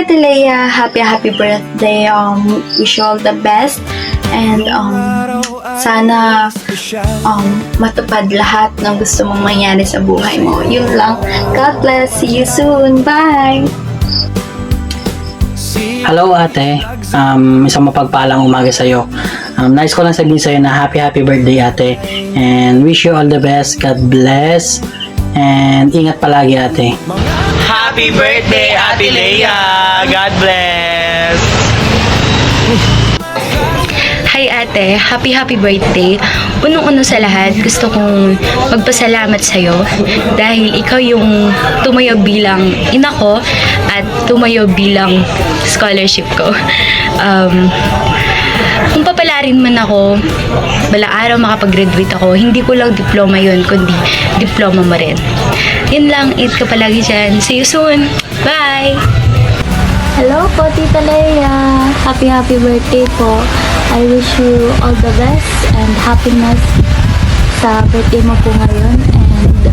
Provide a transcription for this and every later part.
Ate Leia. Happy birthday. Wish you all the best. And sana matupad lahat ng gusto mong mangyari sa buhay mo. Yun lang. God bless. See you soon. Bye! Hello ate, isang mapagpalang umaga sa'yo. Nice ko lang sabihin sa'yo na happy birthday ate. And wish you all the best. God bless. And ingat palagi ate. Happy birthday, Ate Leia! God bless! Hi ate, happy birthday. Unang-uno sa lahat, gusto kong magpasalamat sa'yo dahil ikaw yung tumayo bilang ina ko at tumayo bilang scholarship ko. Kung papalarin man ako, balang araw makapag-graduate ako, hindi ko lang diploma yun, kundi diploma mo rin. Yun lang, eat ka palagi dyan. See you soon! Bye! Hello po, Tita Leia. Happy birthday po. I wish you all the best and happiness sa birthday mo po ngayon. And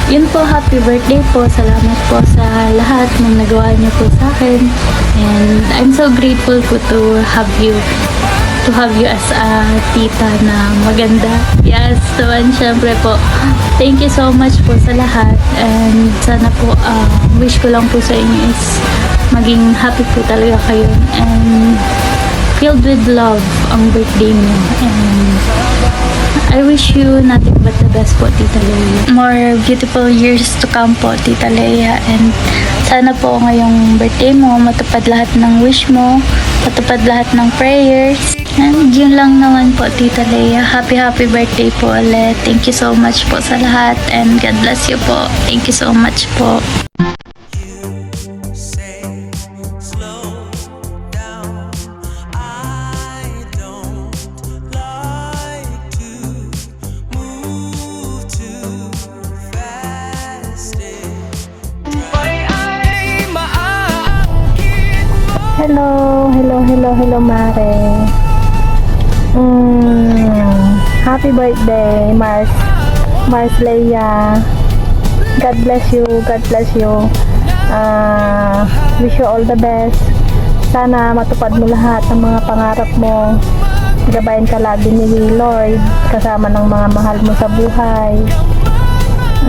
yun po, happy birthday po. Salamat po sa lahat ng nagawa niyo po sa akin. And I'm so grateful po to have you as a tita na maganda. Yes, naman, syempre po. Thank you so much po sa lahat. And sana po, wish ko lang po sa inyo is maging happy po talaga kayo. And filled with love ang birthday mo. And I wish you nothing but the best po, Tita Leia. More beautiful years to come po, Tita Leia. And sana po ngayong birthday mo, matupad lahat ng wish mo, matupad lahat ng prayers. And yun lang naman po, Tita Leia. Happy birthday po ulit. Thank you so much po sa lahat. And God bless you po. Thank you so much po. Hello, Mare. Happy birthday, Mars Leia. God bless you. Wish you all the best. Sana matupad mo lahat ng mga pangarap mo. Gabayan ka lagi ni Lord, kasama ng mga mahal mo sa buhay.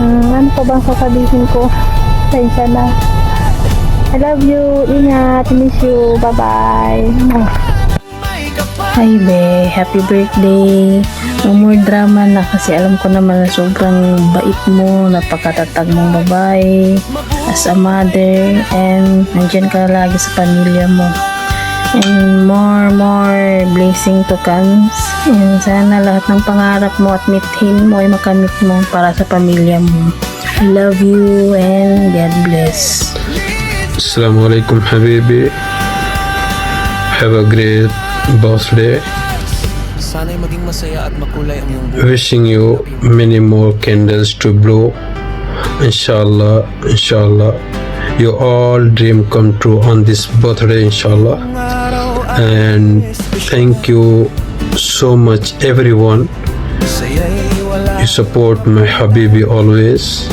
Ano pa bang sasabihin ko? Tensya na. I love you. Ingat. Miss you. Bye-bye. Hi be, happy birthday. No more drama na kasi alam ko naman na sobrang bait mo, napakatatag mong babae as a mother, and nandyan ka lagi sa pamilya mo. And more blessing to comes. And sana lahat ng pangarap mo at mithin mo ay makamit mo para sa pamilya mo. I love you and God bless. Assalamualaikum habibi. Have a great birthday. Sana'y maging masaya at makulay ang iyong buhay. Wishing you many more candles to blow. Inshallah, your all dream come true on this birthday, inshallah. And thank you so much everyone. You support my habibi always.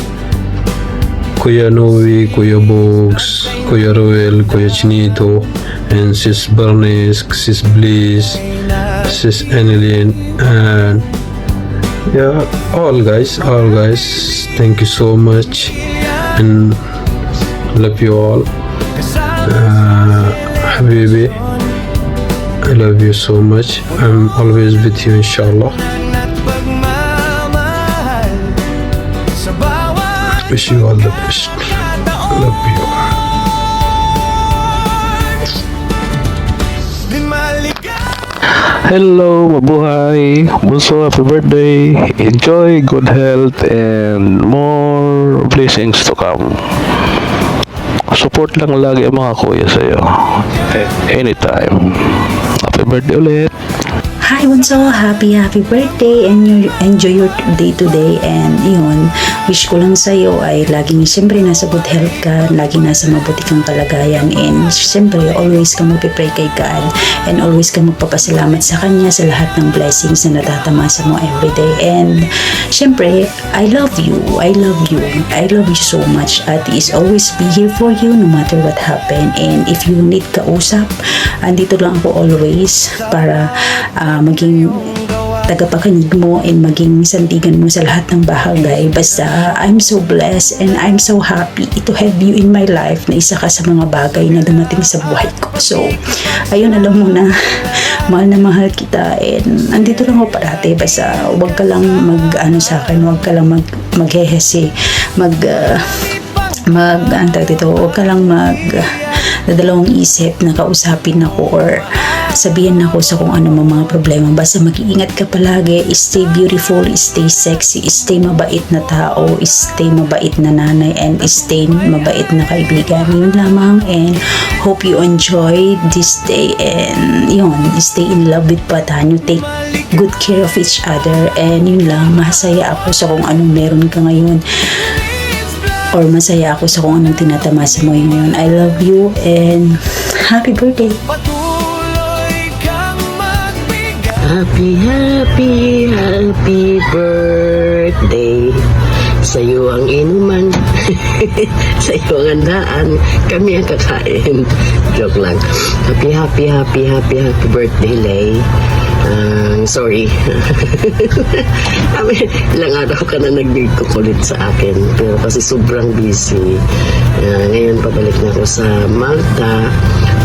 Kuya Novi, Kuya Bogs, Kuya Roel, Kuya Chinito, and Sis Bernice, Sis Bliss, Sis Annalyn, and yeah, all guys, thank you so much, and love you all. Habibi, I love you so much. I'm always with you, inshallah. Wish you all the best. Love you. Hello, mabuhay. Bunso, happy birthday. Enjoy good health and more blessings to come. Support lang lagi ang mga kuya sa'yo. Anytime. Happy birthday ulit. Hi Bunso, happy birthday and enjoy your day today, and yun, wish ko lang sa'yo ay laging siyempre nasa good health ka, laging nasa mabuti kang kalagayan, and siyempre always ka magpipray kay God and always ka magpapasalamat sa Kanya sa lahat ng blessings na natatamasa mo everyday. And siyempre, I love you so much. Ate is always be here for you no matter what happen, and if you need kausap, andito lang ako always para maging tagapakinig mo and maging sandigan mo sa lahat ng bahagay. Basta I'm so blessed and I'm so happy to have you in my life, na isa ka sa mga bagay na dumating sa buhay ko. So ayun, alam mo na mahal na mahal kita, and andito lang ako parati. Basta wag ka lang sa akin, wag ka lang maghehesi, huwag ka lang nadalawang isip na kausapin ako or sabihin ako sa kung ano mga problema. Basta mag-iingat ka palagi, stay beautiful, stay sexy, stay mabait na tao, stay mabait na nanay, and stay mabait na kaibigan. Yun lamang, and hope you enjoy this day, and yun, stay in love with Patanyo, take good care of each other, and yun lang, masaya ako sa kung anong meron ka ngayon, or masaya ako sa kung anong tinatamasa mo ngayon. I love you and happy birthday! Happy birthday. Sa'yo ang inuman, sa'yo ang handaan, kami ang kakain. Joke lang. Happy birthday, Lay. Sorry. Ilang araw ka na nagkukulit sa akin, pero kasi sobrang busy. Ngayon pabalik na ako sa Malta.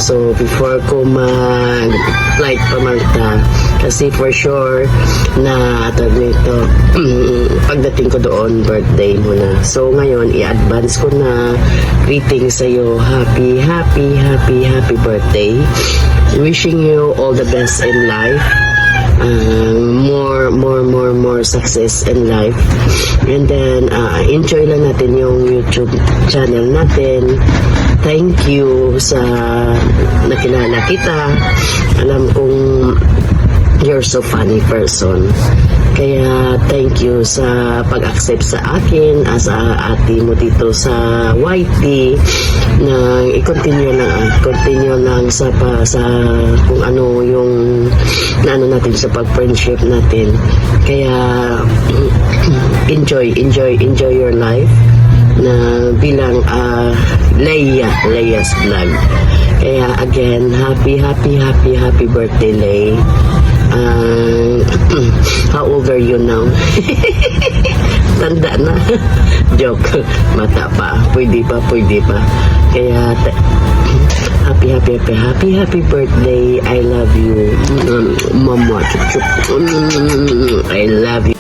So before ko mag-flight pa Malta, kasi for sure na pagdating ko doon, birthday mo na. So ngayon, i-advance ko na greeting sa'yo. Happy birthday. Wishing you all the best in life. More success in life, and then enjoy lang natin yung YouTube channel natin. Thank you sa nakilala kita. Alam kong you're so funny person, kaya thank you sa pag-accept sa akin as ate mo dito sa YT, na i-continue lang sa kung ano yung natin sa pag-friendship natin. Kaya enjoy your life na bilang Leia's vlog. Kaya again, happy birthday, Lei. How old are you now? Tanda na. Joke. Mata pa. Pwede pa. Kaya happy birthday. I love you. Mama. I love you.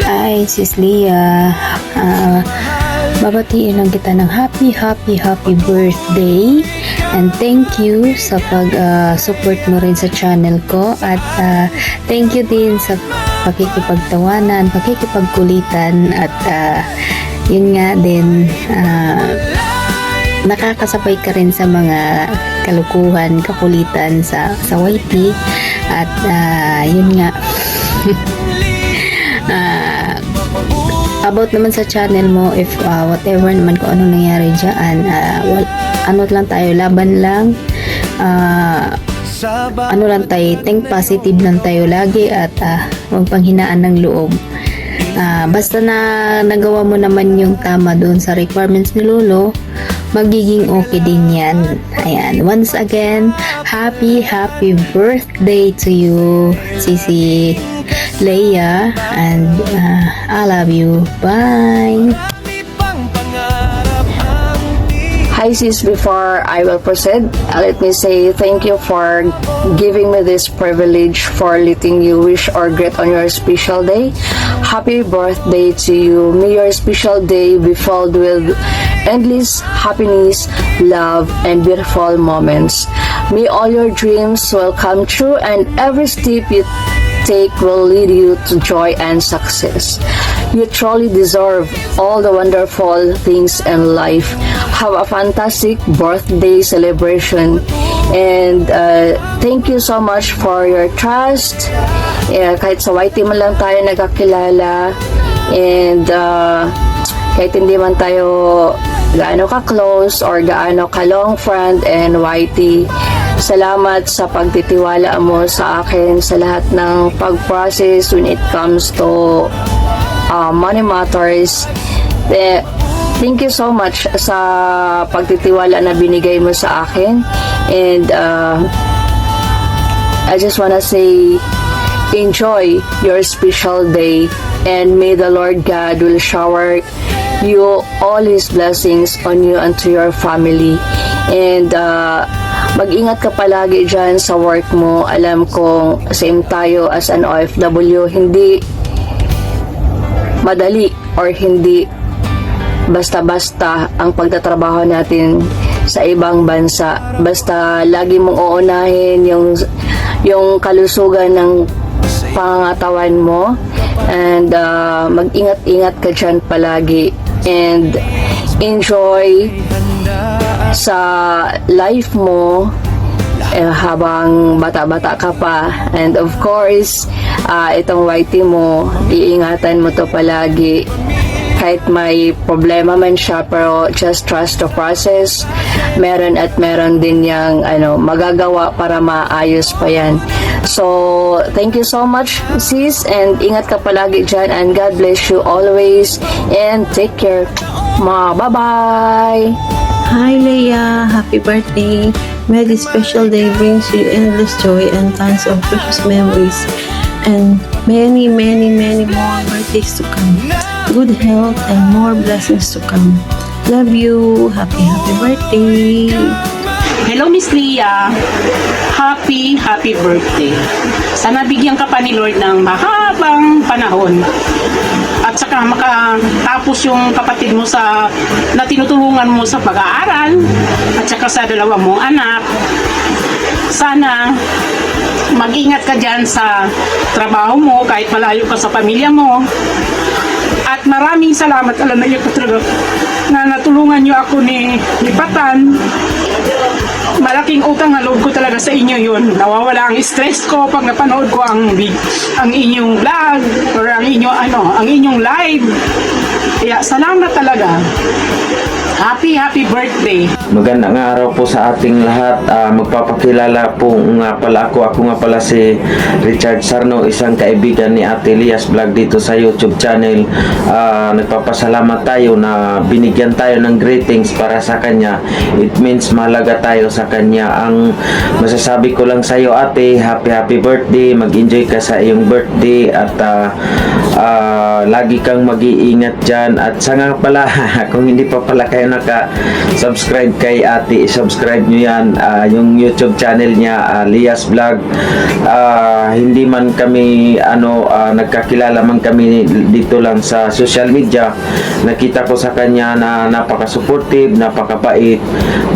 Hi, Sis Leah. Babatiin lang kita ng happy birthday, and thank you sa pag-support mo rin sa channel ko, at thank you din sa pakikipagtawanan, pakikipagkulitan, at yun nga din, nakakasabay ka rin sa mga kalukuhan, kakulitan sa YT, at yun nga. About naman sa channel mo, if whatever naman kung ano nangyari dyan, ano lang tayo, laban lang, ano lang tayo, think positive lang tayo lagi, at huwag panghinaan ng loob. Basta na nagawa mo naman yung tama doon sa requirements ni Lolo, magiging okay din yan. Ayan, once again, happy birthday to you, Sisi Leia, and I love you. Bye. Hi sis, before I will proceed, let me say thank you for giving me this privilege, for letting you wish or greet on your special day. Happy birthday to you. May your special day be filled with endless happiness, love, and beautiful moments. May all your dreams will come true, and every step you take will lead you to joy and success. You truly deserve all the wonderful things in life. Have a fantastic birthday celebration, and thank you so much for your trust. Kahit sa YT man lang tayo nagkakilala, And kahit hindi man tayo gaano ka-close or gaano ka-long friend and YT, salamat sa pagtitiwala mo sa akin sa lahat ng pag-process when it comes to money matters. Thank you so much sa pagtitiwala na binigay mo sa akin. And I just wanna say, enjoy your special day, and may the Lord God will shower you all His blessings on you and to your family. And mag-ingat ka palagi dyan sa work mo. Alam kong same tayo as an OFW, hindi madali or hindi basta-basta ang pagtatrabaho natin sa ibang bansa. Basta lagi mong uunahin yung kalusugan ng pangangatawan mo, and mag-ingat-ingat ka dyan palagi, and enjoy sa life mo habang bata-bata ka pa. And of course, itong YT mo, iingatan mo to palagi. Kahit may problema man siya, pero just trust the process. Meron at meron din yang magagawa para maayos pa yan. So, thank you so much, sis, and ingat ka palagi dyan, and God bless you always, and take care. Bye-bye! Hi Leia, happy birthday. May this special day brings you endless joy and tons of precious memories, and many, many, many more birthdays to come. Good health and more blessings to come. Love you. Happy birthday. Hello, Miss Leah. Happy birthday. Sana bigyan ka pa ni Lord ng mahabang panahon. At saka makatapos yung kapatid mo na tinutulungan mo sa pag-aaral. At saka sa dalawa mong anak. Sana mag-ingat ka dyan sa trabaho mo kahit malayo ka sa pamilya mo. At maraming salamat, alam na iyo ko talaga, na natulungan niyo ako ni Patan. Malaking utang na loob ko talaga sa inyo yun. Nawawala ang stress ko pag napanood ko ang inyong vlog or ang inyong live. Kaya salamat talaga. Happy birthday. Magandang araw po sa ating lahat. Magpapakilala po nga pala ako. Ako nga pala si Richard Sarno, isang kaibigan ni Ate Lias Vlog dito sa YouTube channel. Nagpapasalamat tayo na binigyan tayo ng greetings para sa kanya. It means mahalaga tayo sa kanya. Ang masasabi ko lang sa iyo, ate, happy birthday. Mag-enjoy ka sa iyong birthday at lagi kang mag-iingat dyan. At sa nga pala, kung hindi pa pala kayo naka-subscribe kay ate, subscribe nyo yan, yung YouTube channel niya, Lias Vlog. Hindi man kami nagkakilala man kami dito lang sa social media. Nakita ko sa kanya na napaka-supportive, napakabait,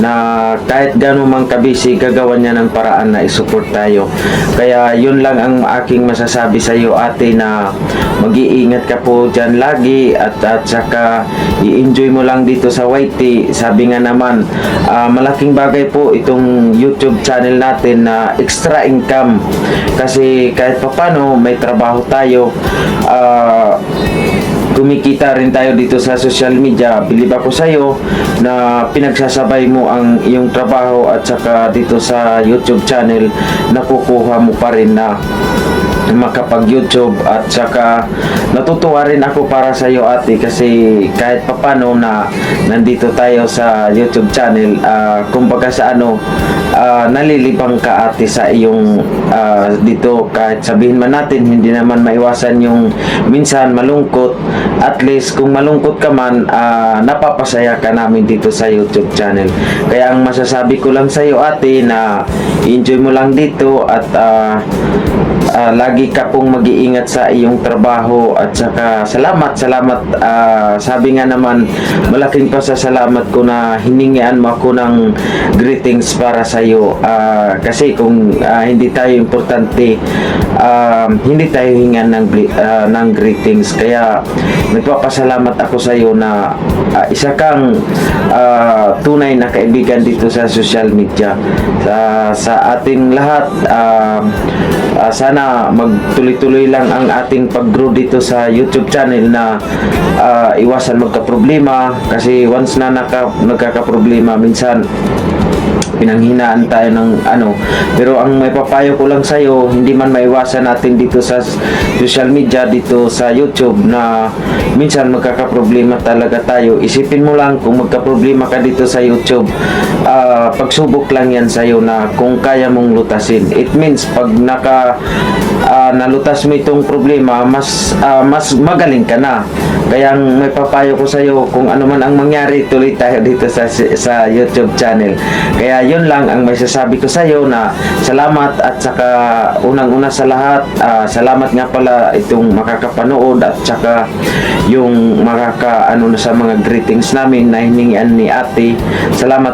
na kahit gano'n man kabisi, gagawa niya ng paraan na isupport tayo. Kaya yun lang ang aking masasabi sa iyo, ate, na mag-iingat ka po dyan lagi, at saka i-enjoy mo lang dito sa YT. Sabi nga naman, malaking bagay po itong YouTube channel natin na extra income, kasi kahit papano may trabaho tayo, kumikita rin tayo dito sa social media. Bilib ako sa iyo na pinagsasabay mo ang iyong trabaho at saka dito sa YouTube channel, nakukuha mo pa rin na makapag-YouTube. At saka natutuwa rin ako para sa iyo, ate, kasi kahit papano na nandito tayo sa YouTube channel, kumbaga sa nalilibang ka, ate, sa iyong dito. Kahit sabihin man natin hindi naman maiwasan yung minsan malungkot, at least kung malungkot ka man, napapasaya ka namin dito sa YouTube channel. Kaya ang masasabi ko lang sa iyo, ate, na enjoy mo lang dito, at lagi ka pong mag-iingat sa iyong trabaho. At saka salamat. Sabi nga naman, malaking pasasalamat ko na hiningian mo ako ng greetings para sa iyo, kasi kung hindi tayo importante, hindi tayo hingan ng greetings. Kaya nagpapasalamat ako sa iyo na isa kang tunay na kaibigan dito sa social media. Sa ating lahat, sana magtuloy-tuloy lang ang ating pag-grow dito sa YouTube channel na iwasan magka-problema kasi once na nagkaka-problema minsan pinanghinaan tayo ng pero ang may papayo ko lang sa'yo, hindi man maiwasan natin dito sa social media, dito sa YouTube na minsan magkakaproblema talaga tayo. Isipin mo lang kung magkaproblema ka dito sa YouTube, pagsubok lang yan sa'yo na kung kaya mong lutasin. It means pag nalutas mo itong problema, mas magaling ka na. Kaya may papayo ko sa'yo, kung ano man ang mangyari, tuloy tayo dito sa YouTube channel. Kaya yun lang ang may sasabi ko sa'yo, na salamat, at saka unang-una sa lahat, salamat nga pala itong makakapanood at saka yung sa mga greetings namin na hiningian ni ate. Salamat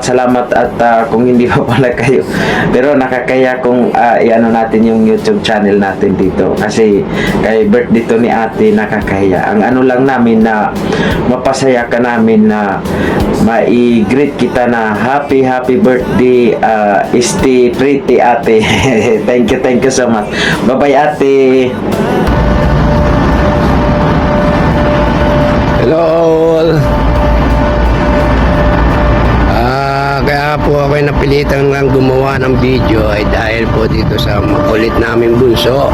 at kung hindi pa pala kayo, pero nakakaya kung natin yung YouTube channel natin dito kasi kay birthday to ni ate, nakakaya. Ang lang namin na mapasaya ka namin na mai-greet kita na happy birthday, Isti Pretty ate. Thank you so much. Bye ate. Hello all. Kaya po ako napilitan lang gumawa ng video ay dahil po dito sa makulit naming bunso.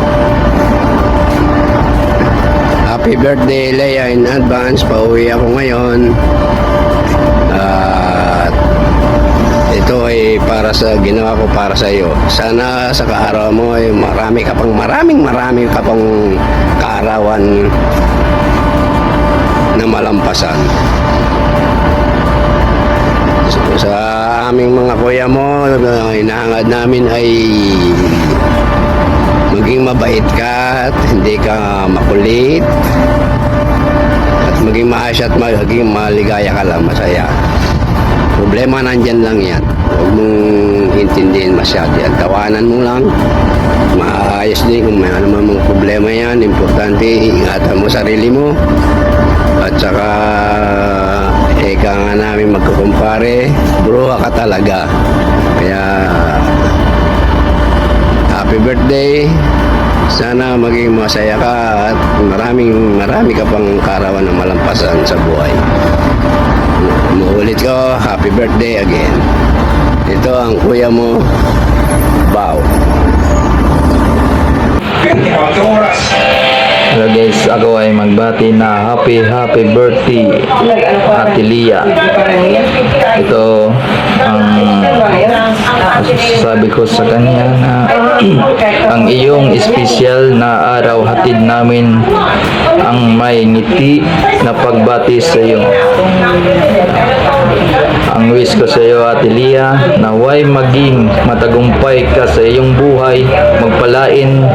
Happy birthday Leia in advance. Pauwi ako ngayon. Ito ay ginawa ko para sa iyo. Sana sa kaaraw mo ay maraming ka pang kaarawan na malampasan. Sa aming mga kuya mo, hinahangad namin ay maging mabait ka at hindi ka makulit at maging maayos at maging maligaya ka lang, masaya. Problema nandyan lang yan, huwag mong intindihin masyado yan, tawanan mo lang, maayos din. Kung may mong problema yan, importante ingatan mo sarili mo. At saka ika nga namin magkukumpare, bruha ka talaga. Kaya happy birthday, sana maging masaya ka at marami ka pang karawan na malampasan sa buhay. Umuulit ko, happy birthday again. Ito ang kuya mo, Bao. Hello guys, ako ay magbati na happy birthday Ate Lia. Ito ang sabi ko sa kanya na ang iyong espesyal na araw, hatid namin ang may ngiti na pagbati sa iyo. Ang wish ko sa iyo Ate Lia, naway maging matagumpay ka sa iyong buhay, magpalain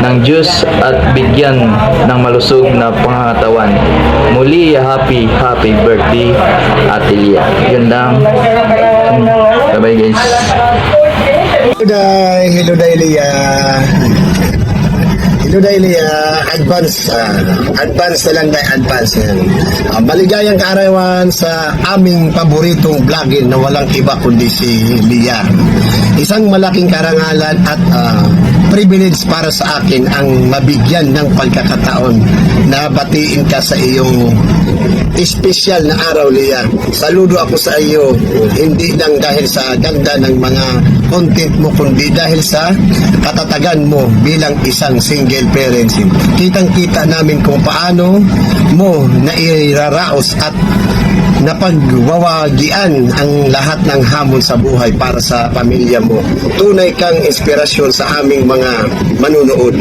ng Diyos at bigyan ng malusog na pangangatawan. Muli, happy birthday Ate Lia. Yun lang. Bye guys. Hello Lia. Hello Lia. Advance na lang tayo, advance yan. Maligayang kaarawan sa aming paboritong vlogger na walang iba kundi si Lia. Isang malaking karangalan at privilege para sa akin ang mabigyan ng pagkakataon na batiin ka sa iyong espesyal na araw, Lia. Saludo ako sa iyo, hindi lang dahil sa ganda ng mga content mo, kundi dahil sa katatagan mo bilang isang single parent. Kitang-kita namin kung paano mo nairaraos at napagwawagian ang lahat ng hamon sa buhay para sa pamilya mo. Tunay kang inspirasyon sa aming mga manunood.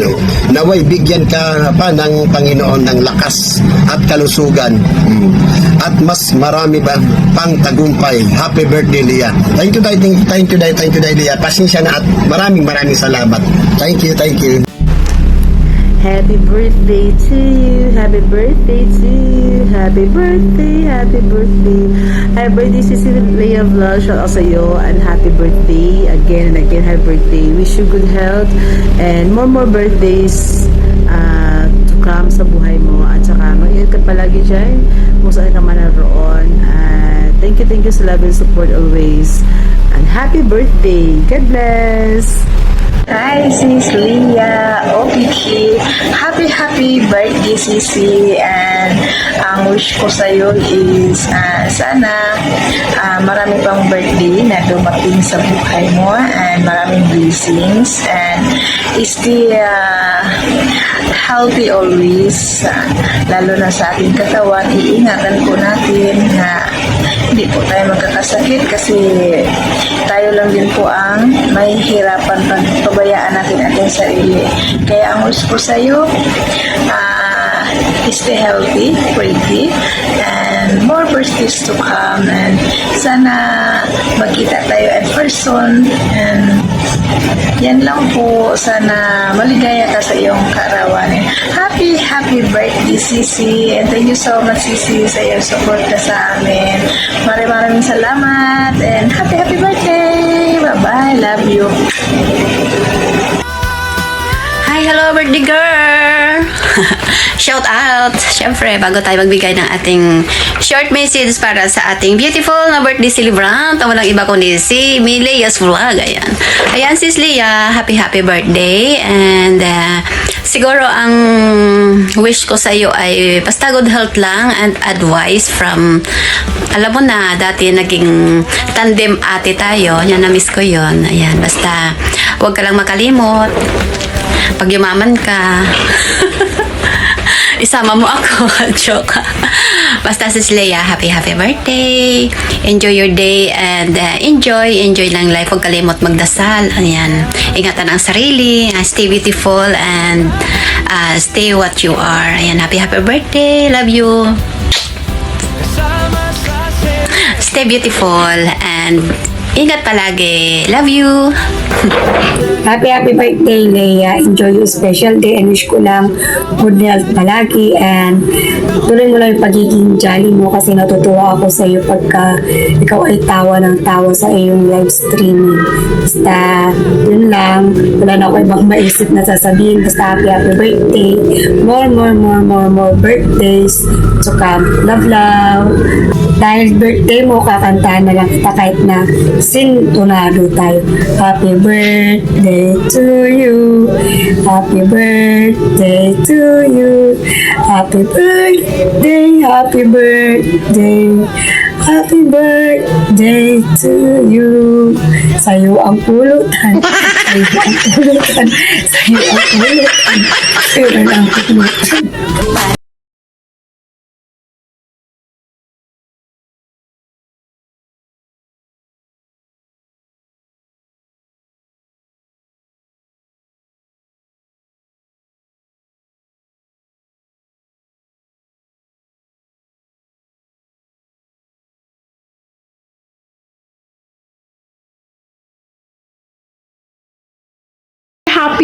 Naway bigyan ka pa ng Panginoon ng lakas at kalusugan at mas marami ba pang tagumpay. Happy birthday, Lia. Thank you, Lia. Pasensya na at maraming salamat. Thank you. Happy birthday to you. Happy birthday to you. Happy birthday. Happy birthday, Cecilia Leia Vlog. Shout out sa iyo and happy birthday again and again. Happy birthday. Wish you good health and more birthdays to to come sa buhay mo. At saka mag-ingat ka palagi dyan kung saan ka man naroon. Thank you sa love and support always. And happy birthday! God bless! Hi, Sis Leah, OPK. Happy birthday, Sisi. And ang wish ko sa'yo is sana marami pang birthday na dumating sa buhay mo and maraming blessings and stay healthy always. Lalo na sa ating katawan, iingatan po natin na hindi po tayo magkakasakit kasi tayo lang din po ang mahihirapan pag pabayaan natin ating sarili. Kaya ang wish ko sa'yo, stay healthy, pretty, and more birthdays to come. And sana magkita tayo in person. And yan lang po. Sana maligaya ka sa iyong kaarawan. Happy birthday, Sisi. And thank you so much, Sisi, sa iyong support ka sa amin. Maraming salamat. And happy birthday. Bye-bye. Love you. Hi, hello birthday girl! Shout out! Siyempre, bago tayo magbigay ng ating short message para sa ating beautiful na birthday celebrant, ang walang iba kundi si Leah's Vlog. Ayan sis Leah, happy birthday. And siguro ang wish ko sa iyo ay basta good health lang and advice from, alam mo na, dati naging tandem ate tayo. Yan, na-miss ko yun. Ayan, basta huwag ka lang makalimot. Pag yumaman ka, isama mo ako. Joke. Basta sis Leah, happy birthday. Enjoy your day and enjoy lang life. Huwag kalimot magdasal. Ayan. Ingatan ang sarili. Stay beautiful and stay what you are. Ayan, happy birthday. Love you. Stay beautiful and ingat palagi. Love you. Happy birthday, Leah. Enjoy your special day and wish ko lang good health palagi and tuloy mo lang yung pagiging jolly mo kasi natutuwa ako sa iyo pagka ikaw ay tawa ng tawa sa iyong live streaming. Basta, yun lang. Wala na ako ibang maisip na sasabihin. Basta happy birthday. More birthdays to come. Love. Dahil birthday mo, kakantahan na lang kita kahit na sintonado tayo. Happy birthday to you. Happy birthday to you. Happy birthday. Happy birthday. Happy birthday to you. Sa'yo ang pulutan. Sa'yo ang pulutan. Sa'yo ang pulutan. Sa'yo ang pulutan.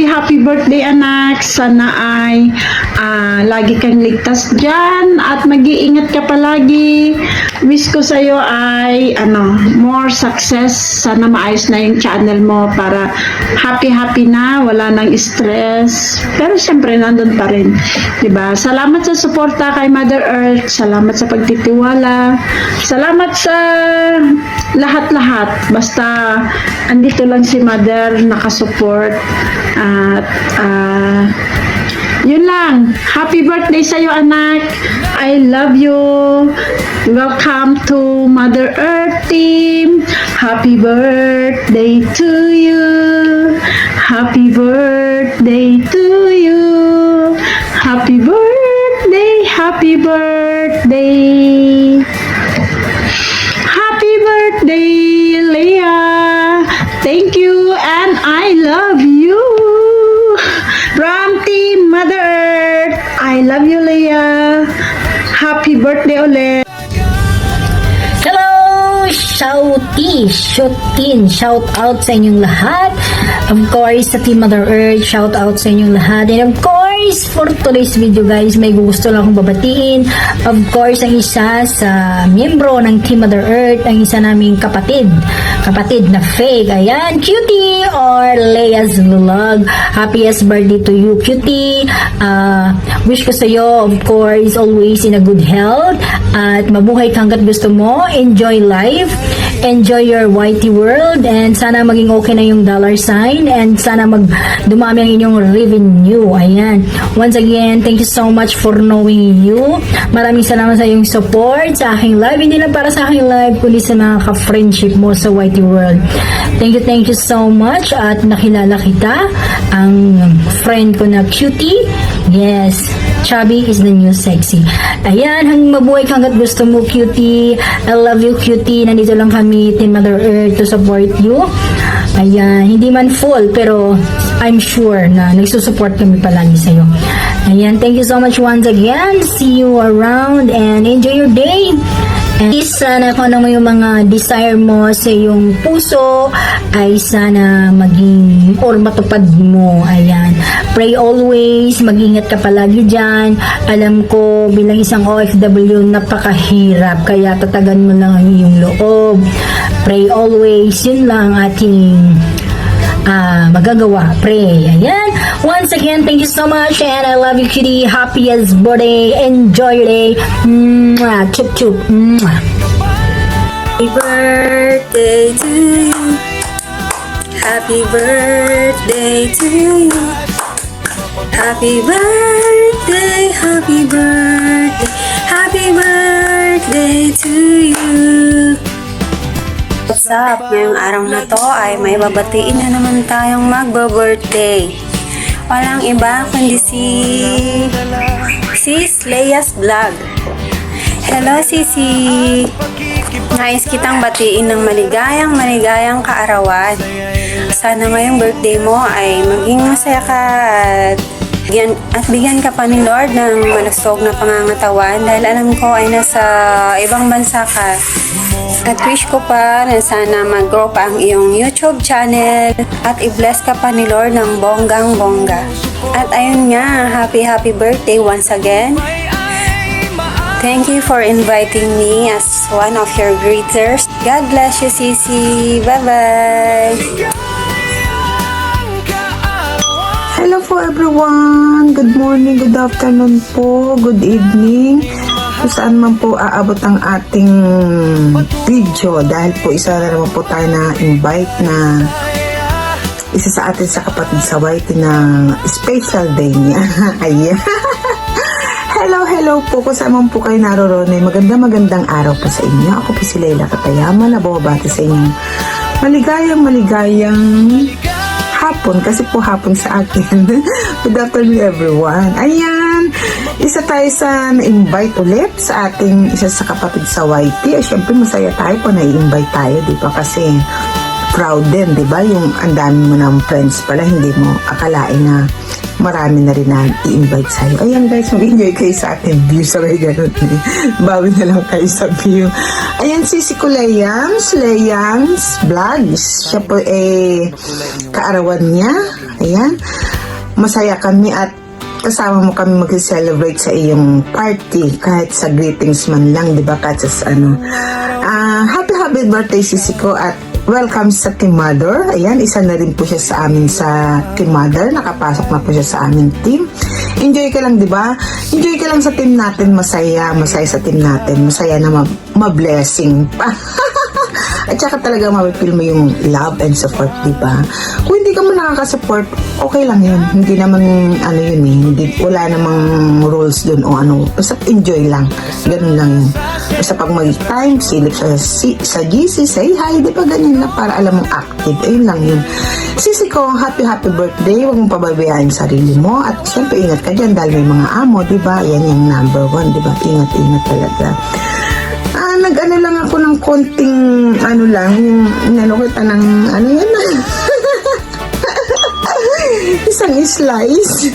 Happy birthday anak. Sana ay lagi kang ligtas dyan at mag-iingat ka palagi. Wish ko sa'yo ay more success. Sana maayos na yung channel mo para happy na, wala nang stress. Pero syempre nandun pa rin, diba? Salamat sa suporta kay Mother Earth. Salamat sa pagtitiwala. Salamat sa lahat-lahat. Basta andito lang si Mother nakasupport. At yun lang. Happy birthday sa'yo anak. I love you. Welcome to Mother Earth team. Happy birthday to you. Happy birthday to you. Happy birthday. Happy birthday. Happy birthday, Leah. Thank you and I love you. From Team Mother Earth, I love you, Leah. Happy birthday ulit. Hello! Shout out sa inyong lahat. Of course, sa Team Mother Earth, shout out sa inyong lahat. And of course, guys, for today's video guys, may gusto lang akong babatiin. Of course, ang isa sa miyembro ng Team Mother Earth, ang isa naming kapatid na fake. Ayan, Cutie or Leia's Vlog. Happiest birthday to you, Cutie. Wish ko sa'yo, of course, always in a good health. At mabuhay ka hanggat gusto mo. Enjoy life. Enjoy your whitey world. And sana maging okay na yung dollar sign. And sana dumami ang inyong revenue. Ayan. Once again, thank you so much for knowing you. Maraming salamat sa iyong support sa aking live. Hindi lang para sa aking live, kundi sa nakaka-friendship mo sa whitey world. Thank you so much. At nakilala kita, ang friend ko na Cutie. Yes, chubby is the new sexy. Ayan, mabuhay ka hanggat gusto mo, Cutie. I love you, Cutie. Nandito lang kami, Team Mother Earth, to support you. Ayan, hindi man full, pero I'm sure na nagsusupport kami palagi sa'yo. Ayan, thank you so much once again. See you around and enjoy your day. And sana kung ano yung mga desire mo sa iyong puso ay sana maging or matupad mo. Ayan. Pray always. Mag-ingat ka palagi dyan. Alam ko bilang isang OFW napakahirap. Kaya tatagan mo lang ang iyong loob. Pray always. Yun lang ating magagawa. Pray. Ayan. Once again, thank you so much and I love you, Cutie. Happiest birthday. Enjoy your day. Mwah. Chup chup. Mwah. Happy birthday to you. Happy birthday to you. Happy birthday, happy birthday, happy birthday to you. What's up? Ngayong araw na to ay may babatiin na naman tayong magba-birthday. Walang iba kundi si Sis Leia's Vlog. Hello, Sisi! Nais kitang batiin ng maligayang kaarawan. Sana ngayong birthday mo ay maging masaya ka at bigyan ka pa ni Lord ng malusog na pangangatawan dahil alam ko ay nasa ibang bansa ka. At wish ko pa na sana mag-grow pa ang iyong YouTube channel at i-bless ka pa ni Lord ng bonggang-bongga. At ayun nga, happy birthday once again. Thank you for inviting me as one of your greeters. God bless you, Sisi. Bye-bye. Hello po everyone. Good morning, good afternoon po, good evening. Kung saan man po aabot ang ating video dahil po isa na naman po tayo na invite na isa sa atin sa kapatid sa Whitey na special day niya. Ayan. Hello po, kung saan man po kayo naroon ay magandang araw po sa inyo. Ako po si Leila Katayama na bumabati sa inyo maligayang hapon kasi po hapon sa akin. Good afternoon everyone. Ayan, isa tayo sa na-invite ulit sa ating isa sa kapatid sa Whitey. Siyempre masaya tayo po na-invite tayo, di ba? Kasi proud din, di ba? Yung ang dami mo ng friends pala, hindi mo akalain na marami na rin na i-invite sa'yo. Ayan guys, mag-enjoy kayo sa ating view. Sabay ganun. Bawi na lang kayo sa view. Ayan si Leia's Vlogs. Siya po kaarawan niya. Ayan. Masaya kami at kasama mo kami mag-celebrate sa iyong party kahit sa greetings man lang, di ba? Kahit sa happy birthday Sisiko at welcome sa Team Mother. Ayan, isa na rin po siya sa amin sa Team Mother. Nakapasok na po siya sa aming team. Enjoy ka lang, di ba? Enjoy ka lang sa team natin. Masaya sa team natin. Masaya na ma-blessing pa. At saka talaga mapipil mo yung love and support, di ba? Kung hindi ka mo nakaka-support, okay lang yun. Hindi naman, wala namang rules dun o ano. Basta enjoy lang. Ganun lang yun. Basta pag mag-time, silip sa GC, say hi, di ba ganyan na para alam mong active. Ayun lang yun. Sisi ko, happy birthday. Huwag mong pababayaan sarili mo. At syempre, ingat ka dyan dahil may mga amo, di ba? Yan yung number 1, di ba? Ingat talaga. Nag-ano lang ako ng konting, kita ng, yan na. Isang slice.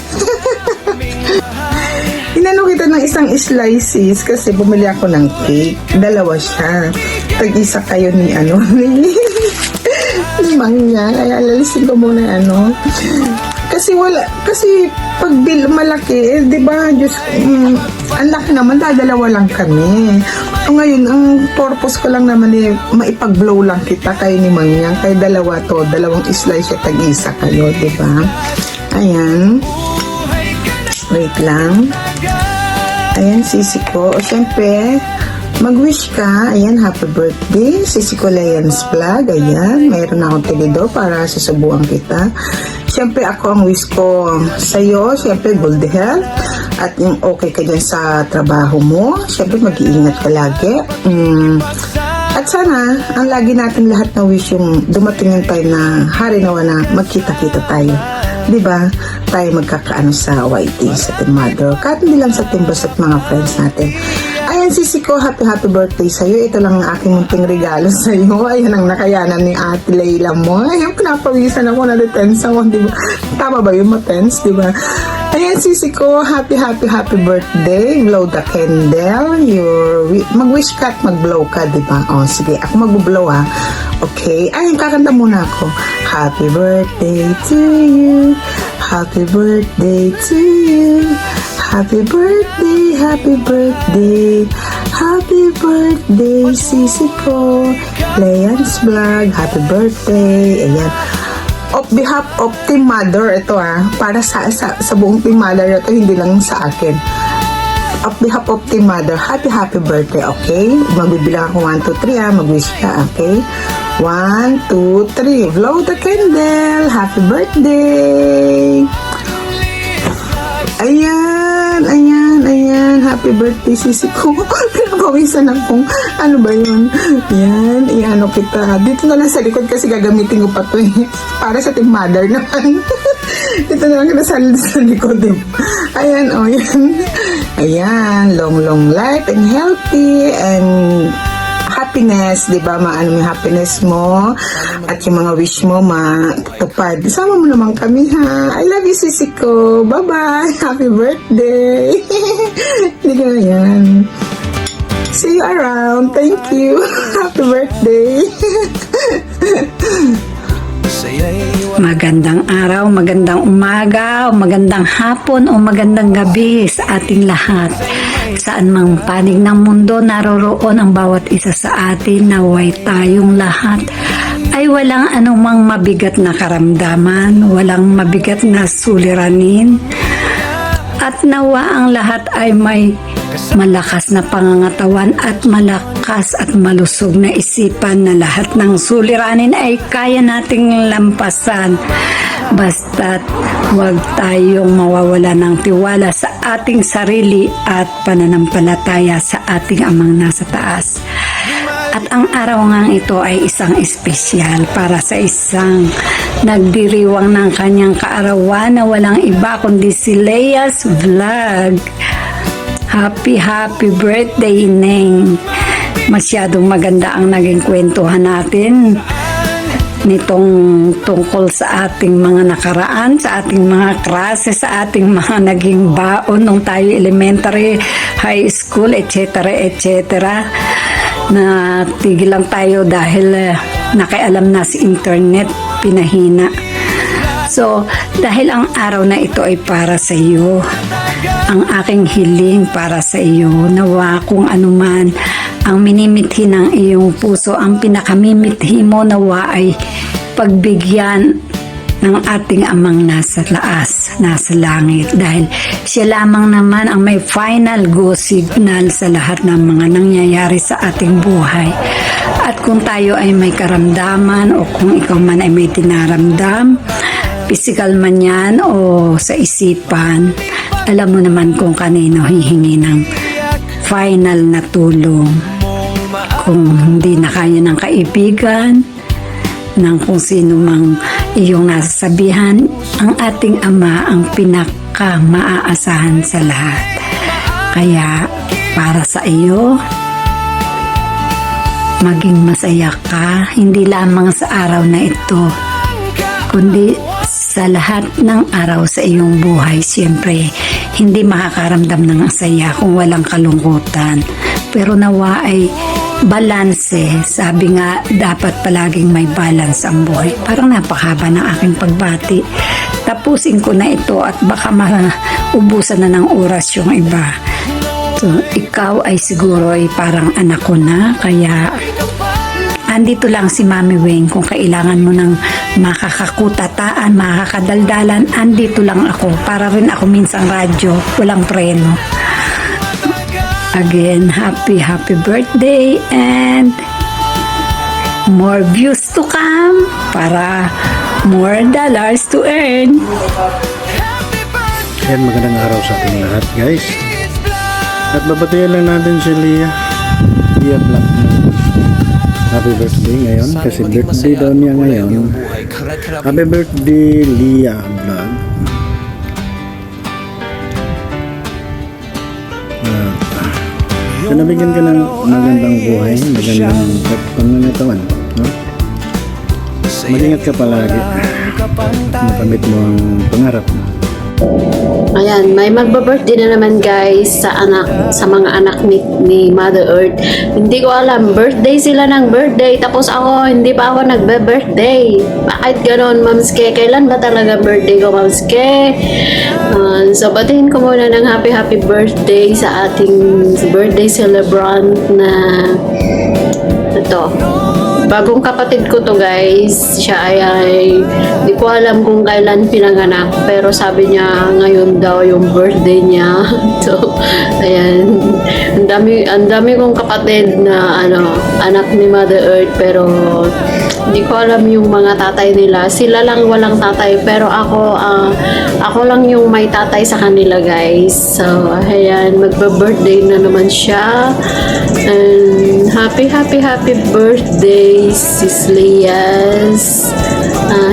Inano kita ng isang slices kasi bumili ako ng cake. Dalawa siya. Tag-isa kayo ni limang niya. Kaya lalisin ko muna kasi pag bill malaki, di ba, Diyos, ang laki naman, dadalawa lang kami. So, ngayon, ang purpose ko lang naman maipag-blow lang kita kay ni Mangyang, kay dalawa to, dalawang slice at tag-isa kayo, di ba? Ayan. Wait lang. Ayan, sisi ko. O, syempre, mag-wish ka. Ayan, happy birthday. Sisi ko Lean's Vlog. Ayan, mayroon akong tinidor para susubuan kita. Siyempre, ako ang wish ko sa'yo. Siyempre, good health. At yung okay ka dyan sa trabaho mo. Siyempre, mag-iingat ka lagi. At sana, ang lagi natin lahat na wish yung dumating yung time na hari nawa na magkita-kita tayo. Diba? Tayo magkakaano sa YT, sa Team Mother. Kahit hindi lang sa Team Boss at mga friends natin. Ayan, sisi ko, happy birthday sa'yo. Ito lang ang aking munting regalo sa'yo. Ayan ang nakayanan ni Ate Leila mo. Ayan, pinapawisan ako, na-detense ako, diba? Tama ba yung matense, diba? Ayan, sisi ko, happy birthday. Blow the candle. Mag-wish ka at mag-blow ka, diba? O, sige, ako mag-blow, ha? Okay, ayun, kakanta muna ako. Happy birthday to you. Happy birthday to you. Happy birthday, happy birthday. Happy birthday, sisi ko. Lean's Vlog, happy birthday. Ayan. On behalf of Team Mother, ito para sa buong Team Mother ito, hindi lang sa akin. On behalf of Team Mother, happy birthday, okay? Magbibilang ako 1, 2, 3 mag-wish ka, okay? 1, 2, 3, blow the candle, happy birthday! Ayan, happy birthday, sisi ko. Pinapawisan akong, ano ba yun? Yan, iano kita. Dito na lang sa likod kasi gagamitin ko pa to para sa Team Mother naman. Dito na lang kita sa likod Ayan, yan. Ayan, long life and healthy and happiness, di ba? Maano yung happiness mo at yung mga wish mo matupad. Sama mo naman kami, ha? I love you, sisi ko. Bye-bye. Happy birthday. Hindi ka na yan. See you around. Thank you. Happy birthday. Magandang araw, magandang umaga, o magandang hapon, o magandang gabi sa ating lahat. Saan mang panig ng mundo naroroon ang bawat isa sa atin, naway tayong lahat ay walang anumang mabigat na karamdaman, walang mabigat na suliranin, at nawa ang lahat ay may malakas na pangangatawan at malakas at malusog na isipan na lahat ng suliranin ay kaya nating lampasan. Basta't huwag tayong mawawala ng tiwala sa ating sarili at pananampalataya sa ating Amang nasa taas. At ang araw ngang ito ay isang espesyal para sa isang nagdiriwang ng kanyang kaarawan na walang iba kundi si Lea's Vlog. Happy birthday, Neng! Masyadong maganda ang naging kwentuhan natin nitong tungkol sa ating mga nakaraan, sa ating mga klase, sa ating mga naging baon nung tayo elementary, high school, etc. Natigil lang tayo dahil nakialam na si internet, pinahina. So, dahil ang araw na ito ay para sa iyo, ang aking hiling para sa iyo, nawa kung anuman ang minimithi ng iyong puso, ang pinakamimithi mo nawa ay pagbigyan ng ating Amang nasa taas, nasa langit, dahil siya lamang naman ang may final go signal sa lahat ng mga nangyayari sa ating buhay. At kung tayo ay may karamdaman o kung ikaw man ay may dinaramdam, physical man yan o sa isipan, alam mo naman kung kanino hihingi ng final na tulong. Kung hindi na kaya ng kaibigan, ng kung sino mang iyong nasasabihan, ang ating Ama ang pinaka-maaasahan sa lahat. Kaya para sa iyo, maging masaya ka, hindi lamang sa araw na ito, kundi sa lahat ng araw sa iyong buhay. Siyempre, hindi makakaramdam ng saya kung walang kalungkutan. Pero nawa ay balanse. Sabi nga, dapat palaging may balance ang buhay. Parang napakahaba ng aking pagbati. tapusin ko na ito at baka maubusan na ng oras yung iba. So, ikaw ay siguro ay parang anak ko na, kaya andito lang si Mami Weng kung kailangan mo ng makakakutataan, makakadaldalan, andito lang ako. Para rin ako minsang radyo, walang preno. Again, happy birthday and more views to come para more dollars to earn. Yan, magandang araw sa ating lahat, guys. At babatayan lang natin si Leah Black. Happy birthday ngayon kasi birthday daw niya ngayon. Happy birthday Leah Vlog. Sana bigyan ka ng magandang buhay, magandang pangangatawan, no? Mag-ingat ka palagi. Makamit mo ang pangarap mo. Ayan, may magba-birthday na naman guys sa mga anak ni Mother Earth. Hindi ko alam, birthday sila ng birthday, tapos ako, hindi pa ako nagbe-birthday. Bakit ganon, Mamske? Kailan ba talaga birthday ko, Mamske? So, batiin ko muna ng happy birthday sa ating birthday celebrant na ito. Bagong kapatid ko to guys, siya ay di ko alam kung kailan pinanganak, pero sabi niya ngayon daw yung birthday niya. So, ayan, ang dami kong kapatid na anak ni Mother Earth, pero di ko alam yung mga tatay nila. Sila lang walang tatay, pero ako lang yung may tatay sa kanila guys. So, ayan, magba-birthday na naman siya. And happy birthday Sis Leah's.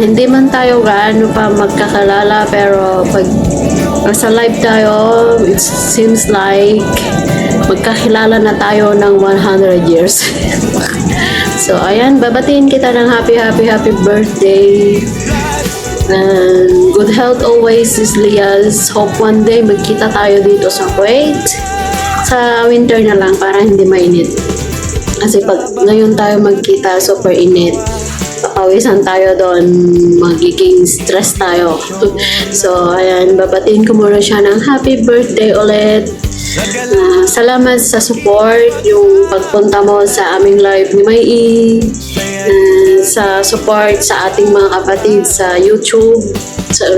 Hindi man tayo gaano pa magkakalala, pero pag sa live tayo, it seems like magkakilala na tayo ng 100 years. So ayan, babatiin kita ng happy birthday. And good health always, Sis Leah's. Hope one day magkita tayo dito sa Kuwait. Sa winter na lang para hindi mainit. Kasi pag ngayon tayo magkita, super init. Papawisan tayo doon, magiging stress tayo. So, ayan, babatiin ko muna siya ng happy birthday ulit. Salamat sa support, yung pagpunta mo sa aming live ni Mai, sa support sa ating mga kapatid sa YouTube,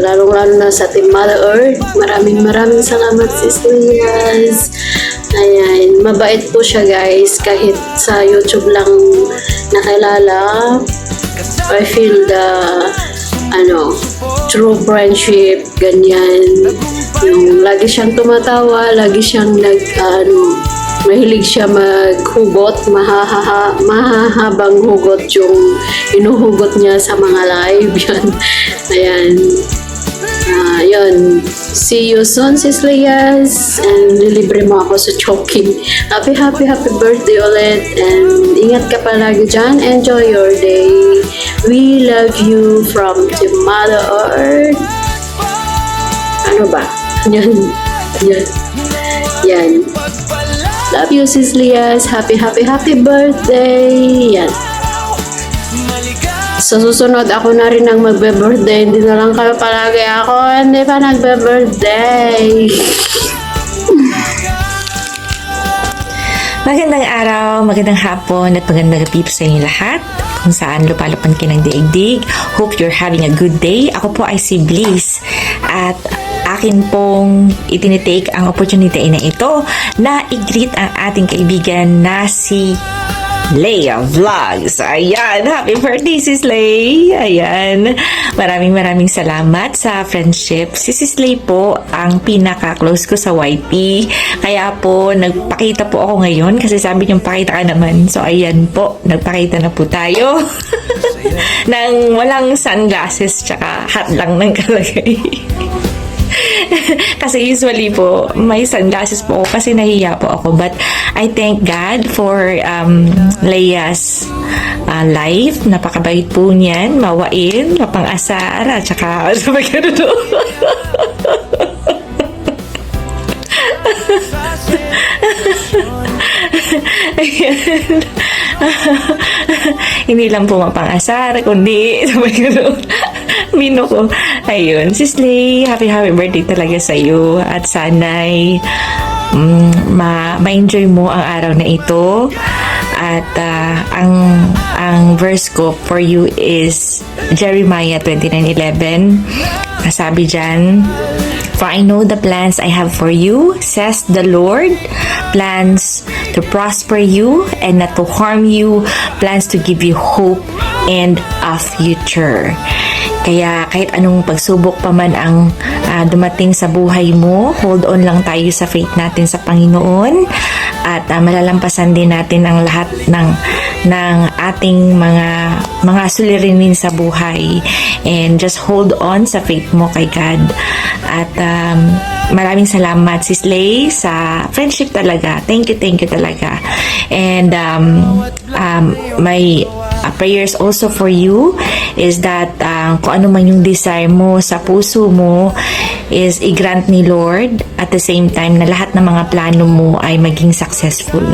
lalong-lalo na sa Team Mother Earth. Maraming salamat, Sis Leah's. Ayan, mabait po siya guys, kahit sa YouTube lang nakilala. I feel the true friendship, ganyan. Yung lagi siyang tumatawa, lagi siyang mahilig siya maghugot, mahahabang hugot yung inuhugot niya sa mga live. Yan. Ayan. Yun. See you soon, Sis Leah's. And lilibre mo ako sa choking. Happy birthday ulit. And ingat ka palagi dyan. Enjoy your day. We love you from Team Mother Earth. Ano ba? Yan. Love you, Sis Leah's. Happy birthday. Yan. Sa susunod, ako na rin ang magbe-birthday. Hindi na lang kayo palagi. Ako hindi pa nagbe-birthday. Magandang araw, magandang hapon, at magandang gabi sa inyo lahat. Kung saan lupalupan kayo ng daigdig. Hope you're having a good day. Ako po ay si Bliss. At akin pong itinitake ang opportunity na ito na i-greet ang ating kaibigan na si Leah Vlogs. Ayan, happy birthday, Sis Lay. Ayan, maraming salamat sa friendship. Si Sis Lay po ang pinaka-close ko sa YP. Kaya po, nagpakita po ako ngayon kasi sabi niyong pakita ka naman. So, ayan po, nagpakita na po tayo. Nang walang sunglasses tsaka hat lang ng kalagay. Kasi usually po, may sunglasses po ako kasi nahiya po ako. But I thank God for Leah's life. Napakabait po niyan, mawain, mapang-asar, at saka sabi ka doon. Hindi lang po mapang-asar, kundi sabi ka doon. Bino ko. Ayun. Si Slay, happy birthday talaga sa'yo. At sana'y ma-enjoy mo ang araw na ito. At ang verse ko for you is Jeremiah 29:11. Sabi dyan, "For I know the plans I have for you, says the Lord, plans to prosper you and not to harm you, plans to give you hope and a future." Kaya kahit anong pagsubok pa man ang dumating sa buhay mo, hold on lang tayo sa faith natin sa Panginoon at malalampasan din natin ang lahat ng ating mga suliranin sa buhay, and just hold on sa faith mo kay God. At maraming salamat, Sis Lay, sa friendship talaga. Thank you talaga. And my prayers also for you is that kung ano man yung desire mo sa puso mo is i-grant ni Lord, at the same time na lahat ng mga plano mo ay maging successful.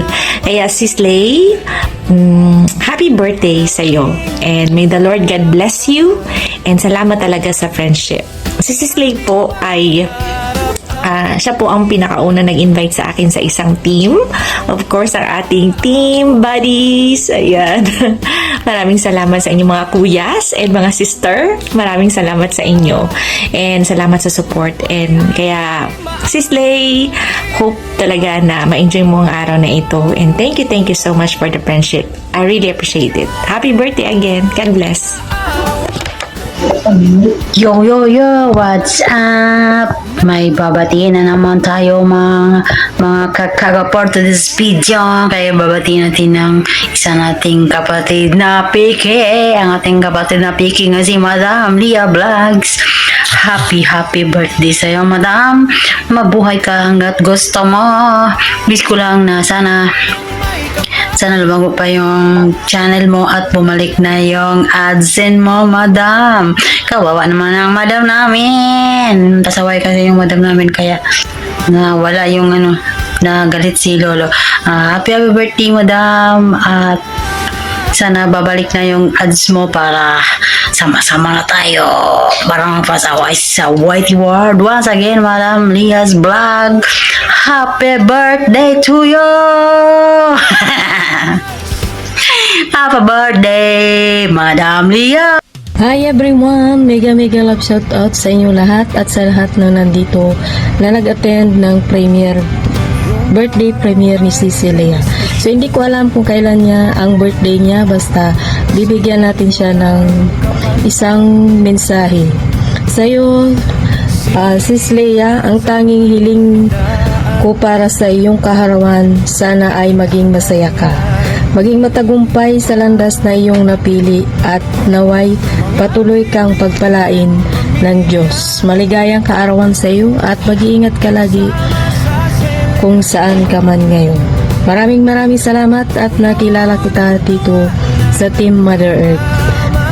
Kaya Sis Lay, happy birthday sa'yo, and may the Lord God bless you, and salamat talaga sa friendship. Si Sis Lay po ay siya po ang pinakauna nag-invite sa akin sa isang team. Of course, ang ating team buddies. Ayan. Maraming salamat sa inyong mga kuyas and mga sister. Maraming salamat sa inyo. And salamat sa support. And kaya, Sis Lay, hope talaga na ma-enjoy mo ang araw na ito. And thank you so much for the friendship. I really appreciate it. Happy birthday again. God bless. Yo, what's up? May babatiin na naman tayo mga kakaport to this video. Kaya babatiin natin ng isa nating kapatid na Piki. Ang ating kapatid na Piki nga si Madam Leah Vlogs. Happy birthday sa'yo, Madam. Mabuhay ka hanggat gusto mo. Wish ko lang na sana lumago pa yung channel mo at bumalik na yung AdSense mo, Madam. Kawawa naman ang Madam namin. Pasaway kasi yung Madam namin, kaya wala yung nagalit si Lolo. Happy birthday, Madam. At sana babalik na yung ads mo para sama-sama na tayo para mapasaway sa Whitey World. Once again, Madam Leah's Vlog, happy birthday to you! Happy birthday, Madam Leah! Hi everyone! Mega love shout out sa inyo lahat at sa lahat na nandito na nag-attend ng birthday premiere ni Cecilia. So hindi ko alam kung kailan niya ang birthday niya, basta bibigyan natin siya ng isang mensahe. Sa'yo, Sis Leia, ang tanging hiling ko para sa iyong kaharawan, sana ay maging masaya ka. Maging matagumpay sa landas na iyong napili at naway patuloy kang pagpalain ng Diyos. Maligayang kaarawan sa iyo at mag-iingat ka lagi kung saan ka man ngayon. Maraming salamat at nakilala kita dito sa Team Mother Earth.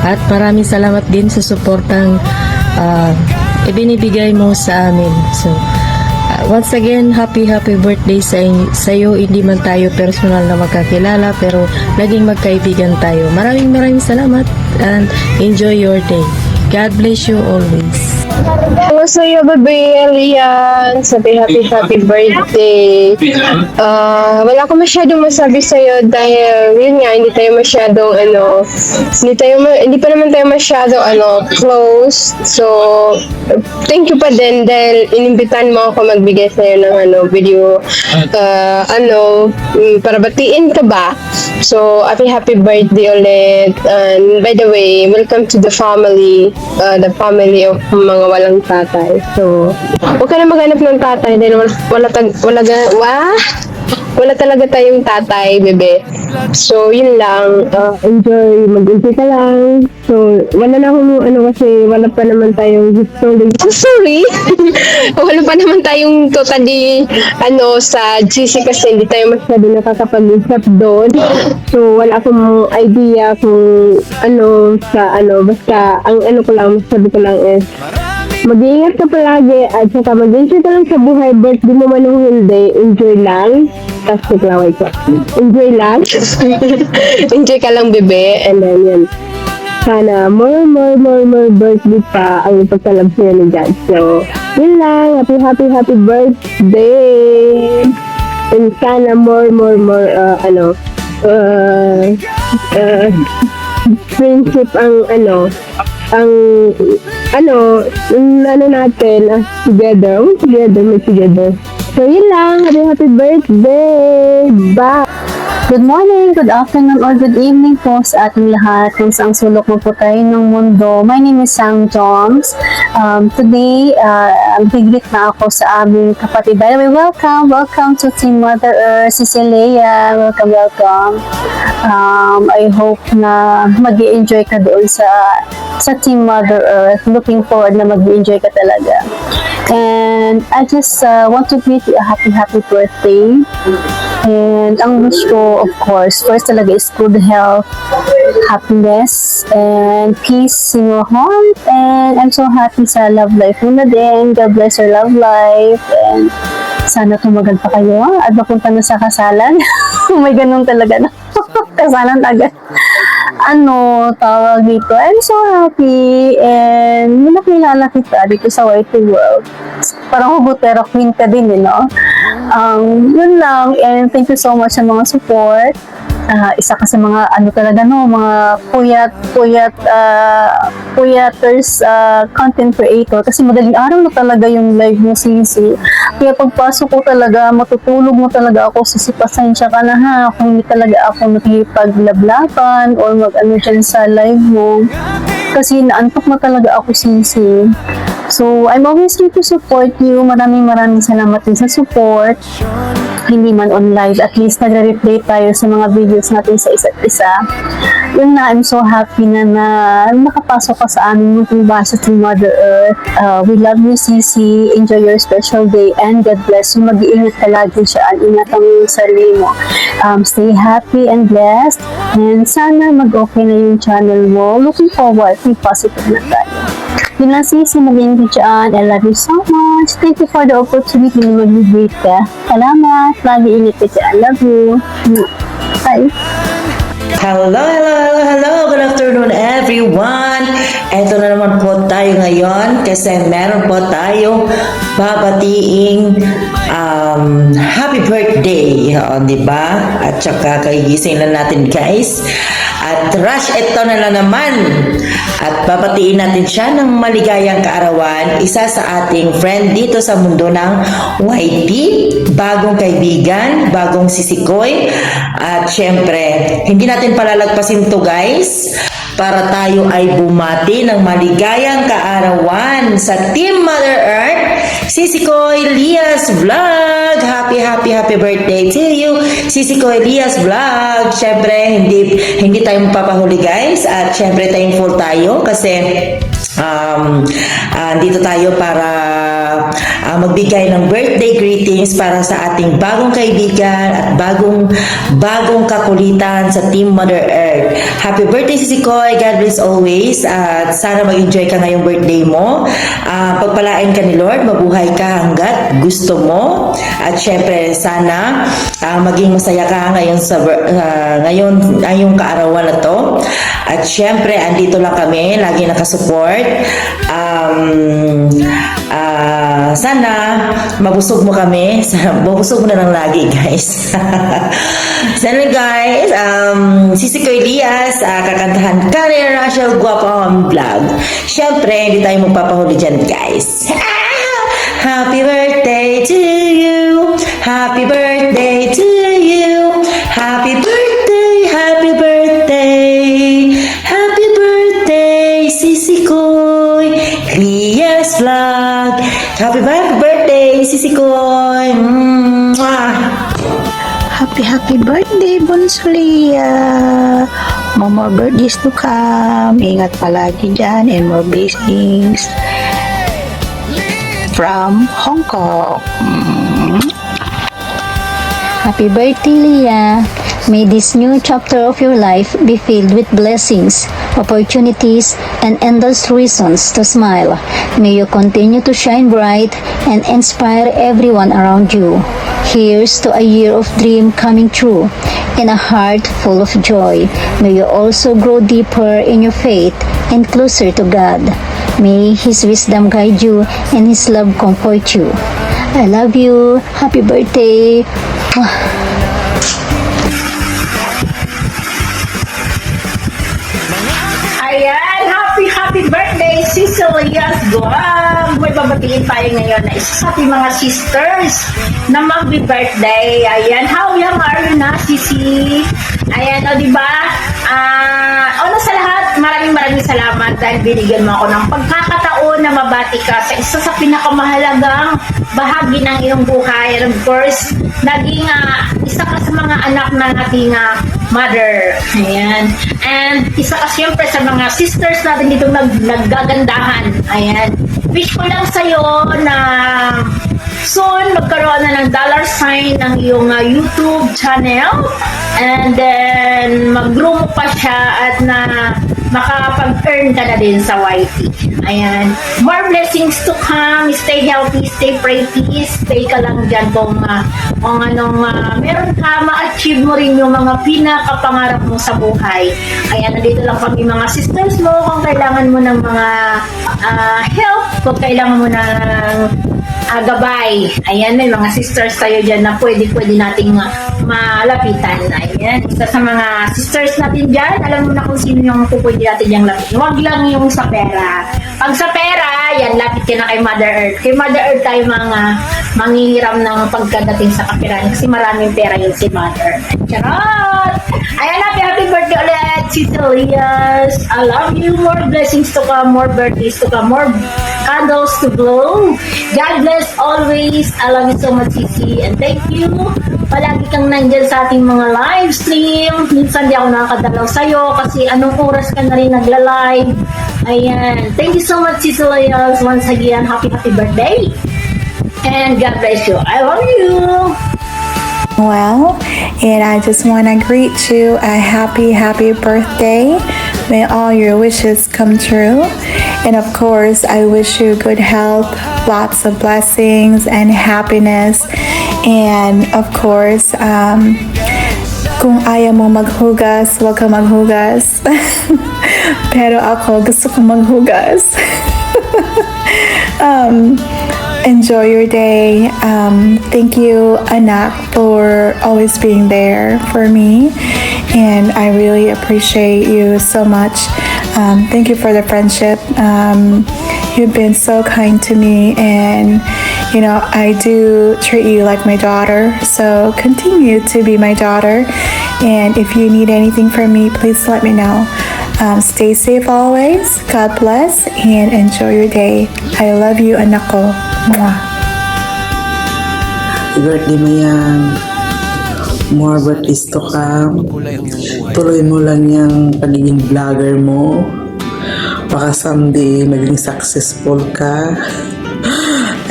At maraming salamat din sa suportang ibinibigay mo sa amin. So, once again, happy birthday sa iyo. Hindi man tayo personal na magkakilala, pero naging magkaibigan tayo. Maraming salamat and enjoy your day. God bless you always. Hello sa iyo, baby Elian. Sabi happy birthday. Wala ko masyadong masabi sa iyo dahil yun nga, hindi pa naman tayo masyadong close. So, thank you pa din dahil inimbitan mo ako magbigay sa iyo ng video para batiin ka ba. So, happy birthday ulit. And by the way, welcome to the family of mga walang tatay. So, huwag ka na maghanap ng tatay dahil wala talaga tayong tatay, bebe. So, yun lang. Mag-enjoy ka lang. So, wala na akong kasi wala pa naman tayong sorry. Wala pa naman tayong totally sa GC kasi hindi tayo masyado nakakapag-usap doon. So, wala akong idea kung basta ang sabi ko lang is mag-iingat ka palagi at saka mag-enjoy ka lang sa buhay. Birthday mo man o hindi, enjoy lang. Tapos naglaway ko. Enjoy lang. Enjoy ka lang, bebe. And then, yan. sana more birthday pa ang ipagkalab sa'yo ni God. So, yun lang. Happy birthday! And sana more friendship ang natin together. So, yun lang. Happy birthday! Bye! Good morning, good afternoon, or good evening po sa ating lahat kung saang sulok mo po tayo ng mundo. My name is Sang Joms. Today, bigrit na ako sa aming kapatid. By the way, welcome to Team Mother Earth, Cecilia. Welcome. I hope na mag-i-enjoy ka doon sa Team Mother Earth. Looking forward na mag-i-enjoy ka talaga. And I just want to greet you a happy birthday. And ang wish ko, of course, first talaga is good health, happiness, and peace in your heart. And I'm so happy sa love life mo na din. God bless your love life. And sana tumagal pa kayo at mapunta na sa kasalan. May ganun talaga na. Kasalan agad. Tawag dito. I'm so happy. And nung nakilala kita dito sa YT World, parang hugutera queen ka din, yun lang. And thank you so much sa mga support. Isa ka sa mga mga puyaters content creator, kasi madaling araw na talaga yung live mo, Sisi. Kaya pagpasok ko talaga, matutulog mo talaga ako, pasensya ka na ha kung hindi talaga ako nakikipaglablaban or dyan sa live mo, kasi naantok na talaga ako, Sisi. So, I'm always here to support you. Maraming salamat din sa support. Hindi man on live, at least nagre-replay tayo sa mga videos natin sa isa't isa. Yun na, I'm so happy na nakapasok ka sa aming munting basa to Mother Earth. We love you, Sisi. Enjoy your special day and God bless you. Mag-iingat ka lagi siya. Ingatan mo yung sarili mo. Stay happy and blessed. And sana mag-okay na yung channel mo. Looking forward. Be positive na tayo. Yun lang, Sisi. Mag-iingat dyan. I love you so much. Thank you for the opportunity na mag-greet ka. Salamat. Lagi ingat ka dyan. I love you. Bye. Hello! Good afternoon, everyone! Ito na naman po tayo ngayon kasi meron po tayong babatiin happy birthday, diba? At saka kagigising lang natin, guys. At rush, ito na lang naman. At babatiin natin siya ng maligayang kaarawan, isa sa ating friend dito sa mundo ng YT, bagong kaibigan, bagong sisikoy. At syempre, hindi natin palalagpasin to, guys, para tayo ay bumati ng maligayang kaarawan sa Team Mother Earth, Sisikoy Lias Vlog. Happy birthday to you, Sisikoy Lias Vlog. Syempre, hindi tayo mapapahuli, guys, at syempre thankful tayo kasi dito tayo para magbigay ng birthday greetings para sa ating bagong kaibigan at bagong kakulitan sa Team Mother Earth. Happy birthday, Sisikoy. God bless always. At sana mag-enjoy ka ngayong birthday mo. Pagpalain ka ni Lord, mabuhay ka hanggat gusto mo. At syempre, sana maging masaya ka ngayon ngayong kaarawan na to. At syempre, andito lang kami, lagi nakasupport. Sana mabusog mo kami. Mabusog mo na lang lagi, guys. Sana, guys, Sisikoy Lias, kakantahan ka ni Rachel Guapon Vlog. Syempre, hindi tayo magpapahuli dyan, guys. Happy birthday to you. Happy birthday to you. Happy birthday, happy birthday. Happy birthday, Sisikoy Lias Vlog. Happy birthday, Sisikoy. Happy birthday, Bonsulia. More birthdays to come. Ingat palagi dyan and more blessings from Hong Kong. Happy birthday, Leah. May this new chapter of your life be filled with blessings, opportunities, and endless reasons to smile. May you continue to shine bright and inspire everyone around you. Here's to a year of dream coming true and a heart full of joy. May you also grow deeper in your faith and closer to God. May His wisdom guide you and His love comfort you. I love you. Happy birthday. Ayan, happy birthday, Cecilia's Guam! May babatiin tayo ngayon na isa sa ating mga sisters na mag-birthday. Ayan, how young are you na, Cici? Ayan, o diba? Una sa lahat, maraming salamat dahil binigyan mo ako ng pagkakataon na mabati ka sa isa sa pinakamahalagang bahagi ng iyong buhay. And of course, naging isa ka sa mga anak ng ating mother. Ayan. And isa ka siyempre sa mga sisters natin dito naggagandahan. Ayan. Wish ko lang sa'yo na soon magkaroon na ng $sign ng iyong YouTube channel. And then mag-grow mo pa siya at na makapag-earn ka na din sa YT. Ayan. More blessings to come. Stay healthy, stay pretty. Stay ka lang dyan kung meron ka, ma-achieve mo rin yung mga pinakapangarap mo sa buhay. Ayan, nandito lang kami mga sisters mo kung kailangan mo ng mga help, kung kailangan mo ng gabay. Ayan, may mga sisters tayo dyan na pwede nating malapitan. Ayan, isa sa mga sisters natin dyan, alam mo na kung sino yung pwede natin dyan lapitan. Huwag lang yung sa pera. Pag sa pera, yan, lapit ka na kay Mother Earth. Kay Mother Earth tayo mga manghihiram ng pagkadating sa kapiran kasi maraming pera yun si Mother Earth. Charot! Ayan, happy birthday ulit, Cecilias. I love you. More blessings to come, more birthdays to come, more candles to blow. God bless always. I love you so much, Cici. And thank you. Palagi kang nandyan sa ating mga live stream. Minsan di ako nakakadalaw sa'yo kasi anong oras ka na rin nagla-live. Ayan. Thank you so much, Cecilias. Once again, happy birthday. And God bless you. I love you. Well, and I just want to greet you a happy birthday. May all your wishes come true. And of course, I wish you good health, lots of blessings and happiness. And of course, kung ayaw mo maghugas, huwag ka maghugas. Pero ako, gusto ko maghugas. Enjoy your day. Thank you, anak, for always being there for me. And I really appreciate you so much. Thank you for the friendship. You've been so kind to me, and you know, I do treat you like my daughter. So continue to be my daughter. And if you need anything from me, please let me know. Stay safe always. God bless and enjoy your day. I love you, anak ko. Mwah. Birthday mo yan. More birthdays to come. Tuloy mo lang yung pagiging vlogger mo. Baka someday maging successful ka.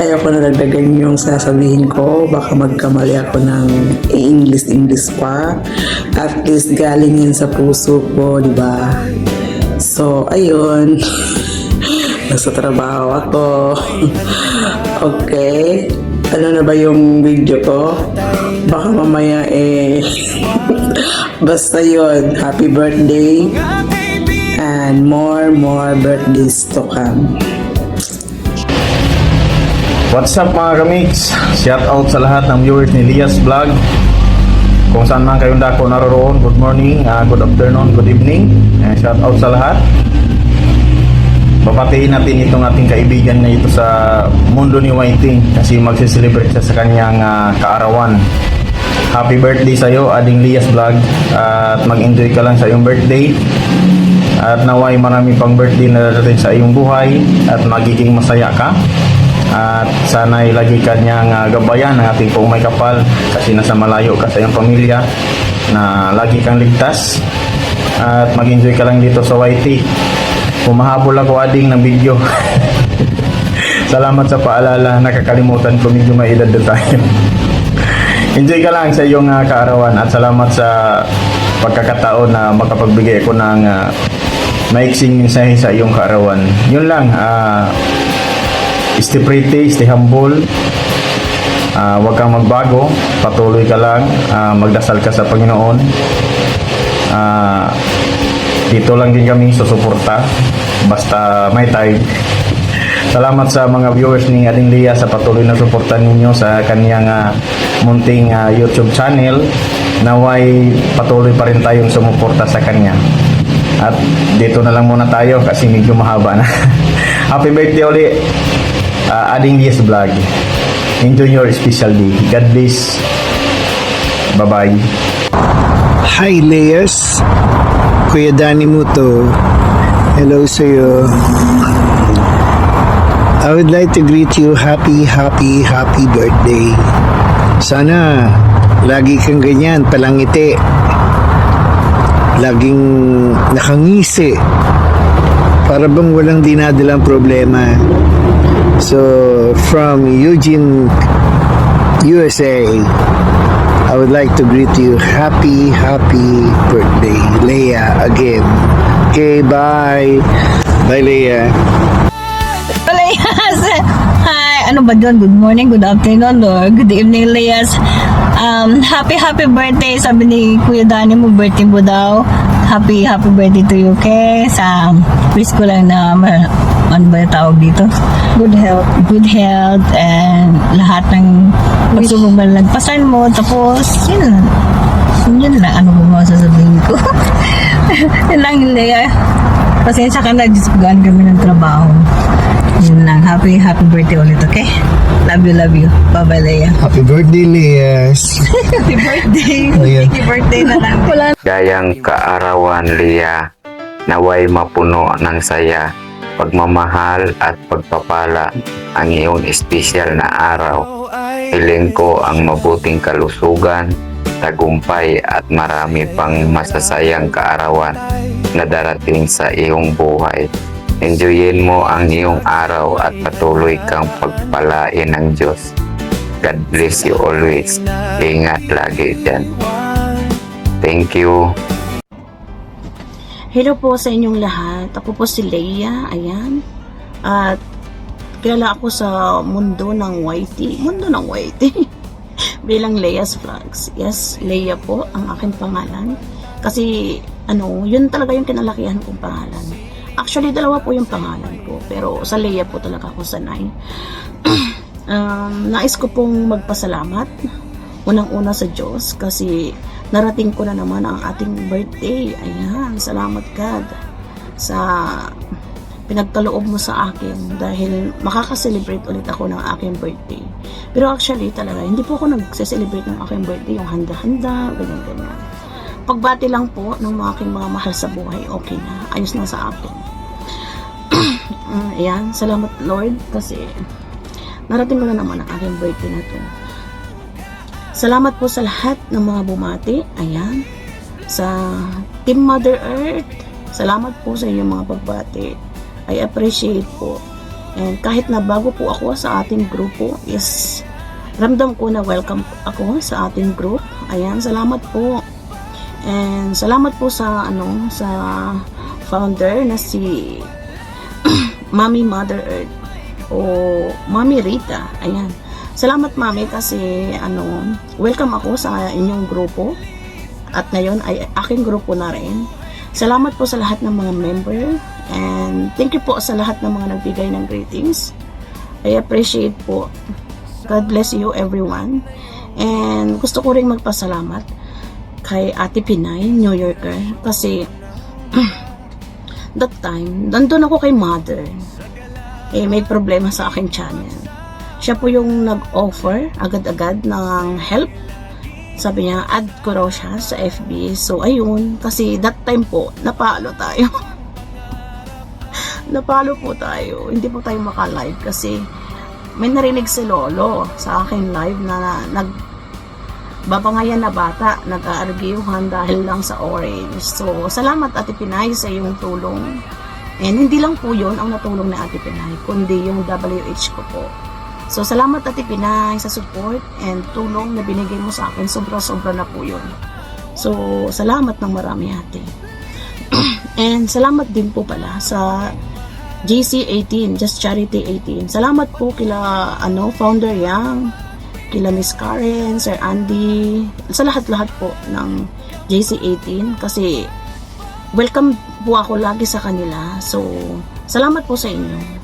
Ayoko na dagdagan yung sasabihin ko. Baka magkamali ako ng English pa. At least galing yan sa puso ko, di ba? So, ayun. Nasa trabaho ako. Okay. Ano na ba yung video ko? Baka mamaya basta yun. Happy birthday. And more birthdays to come. What's up mga kamiks? Shout out sa lahat ng viewers ni Lias Vlog. Kung saan man kayong dako naroon, good morning, good afternoon, good evening. Shout out sa lahat. Papatiin natin itong ating kaibigan na ito sa mundo ni Whiting kasi magsiselebrate siya sa kanyang kaarawan. Happy birthday sa iyo, Ading Lias Vlog, at mag-enjoy ka lang sa iyong birthday. At naway marami pang birthday na darating sa iyong buhay at magiging masaya ka. At sana'y lagi ka niyang gabayan ng ating pong may kapal kasi nasa malayo ka sa iyong pamilya, na lagi kang ligtas at mag-enjoy ka lang dito sa YT. Pumahabol ako Ading ng video. Salamat sa paalala, nakakalimutan ko, medyo may edad na tayo. enjoy ka lang sa iyong kaarawan at salamat sa pagkakataon na makapagbigay ako ng maiksing mensahe sa iyong kaarawan. Yun lang, stay pretty, stay humble, huwag kang magbago, patuloy ka lang, magdasal ka sa Panginoon. Dito lang din kami susuporta basta may time. Salamat sa mga viewers ni Aling Leah sa patuloy na suporta ninyo sa kaniyang munting YouTube channel. Naway patuloy pa rin tayong sumuporta sa kanya. At dito na lang muna tayo kasi medyo mahaba na. Happy birthday ulit, Aling Leah's Vlog. Enjoy your special day. God bless. Bye-bye. Hi Leah's, Kuya Danny mo to. Hello sa'yo. I would like to greet you happy birthday. Sana lagi kang ganyan, palangiti. Laging nakangisi. Para bang walang dinadalang problema. So, from Eugene, USA, I would like to greet you happy birthday, Leah, again. Okay, bye. Bye, Leah. Leas! Hi! Ano ba doon? Good morning, good afternoon, or good evening, Leas. Happy birthday. Sabi ni Kuya Danny mo, birthday mo daw. Happy birthday to you, okay? Sa wish ko lang na ano ba yung tawag dito? Good health and lahat ng pagsubok na nagpasan mo. Tapos, yun lang. Ano ba mga sasabihin ko? Yun lang, Leah. Pasensya ka na, dispugaan kami ng trabaho. Yun lang. Happy birthday ulit, okay? Love you. Bye-bye, Leah. Happy birthday, Leah. Happy birthday. Happy birthday na lang. Gayang kaarawan, Leah, naway mapuno ng saya, pagmamahal at pagpapala ang iyong espesyal na araw. Hiling ko ang mabuting kalusugan, tagumpay at marami pang masasayang kaarawan na darating sa iyong buhay. Enjoyin mo ang iyong araw at patuloy kang pagpalain ng Diyos. God bless you always. Ingat lagi dyan. Thank you. Hello po sa inyong lahat. Ako po si Leah. Ayan. At kilala ako sa mundo ng YT. Bilang Leah's Vlogs. Yes, Leah po ang aking pangalan. Kasi, yun talaga yung kinalakihan kong pangalan. Actually, dalawa po yung pangalan ko. Pero sa Leah po talaga ako sanay. Nais ko pong magpasalamat. Unang-una sa Diyos. Kasi narating ko na naman ang ating birthday. Ayan, salamat God. Sa pinagkaloob mo sa akin. Dahil makaka-celebrate ulit ako ng aking birthday. Pero actually talaga, hindi po ako nag-celebrate ng aking birthday. Yung handa-handa, ganyan-ganyan. Pagbati lang po ng mga aking mga mahal sa buhay, okay na. Ayos na sa akin. Ayan, salamat Lord kasi narating ko na naman ang aking birthday na to. Salamat po sa lahat ng mga bumati. Ayan, sa Team Mother Earth, salamat po sa inyong mga pagbati. I appreciate po. And kahit na bago po ako sa ating grupo, is ramdam ko na welcome ako sa ating group. Ayan, salamat po. And salamat po sa sa founder na si Mami Mother Earth o Mami Rita. Ayan. Salamat Mami kasi welcome ako sa inyong grupo. At ngayon ay aking grupo na rin. Salamat po sa lahat ng mga member and thank you po sa lahat ng mga nagbigay ng greetings. I appreciate po. God bless you everyone. And gusto ko ring magpasalamat kay Ate Pinay, New Yorker, kasi that time, nandun ako kay Mother. May problema sa aking channel. Siya po yung nag-offer agad-agad ng help. Sabi niya, add ko raw siya sa FB. So, ayun. Kasi that time po, napalo tayo. Napalo po tayo. Hindi po tayo maka-live kasi may narinig si Lolo sa aking live na babangayan na bata, nag-aargyuhan dahil lang sa orange. So, salamat Ate Pinay sa iyong tulong. And hindi lang po yun ang natulong na Ate Pinay, kundi yung WH ko po. So, salamat Ate Pinay sa support and tulong na binigay mo sa akin. Sobra-sobra na po yun. So, salamat ng marami ate. And salamat din po pala sa JC18, Just Charity 18. Salamat po kila Founder Yang, kila Miss Karen, Sir Andy, sa lahat-lahat po ng JC18 kasi welcome po ako lagi sa kanila. So, salamat po sa inyo.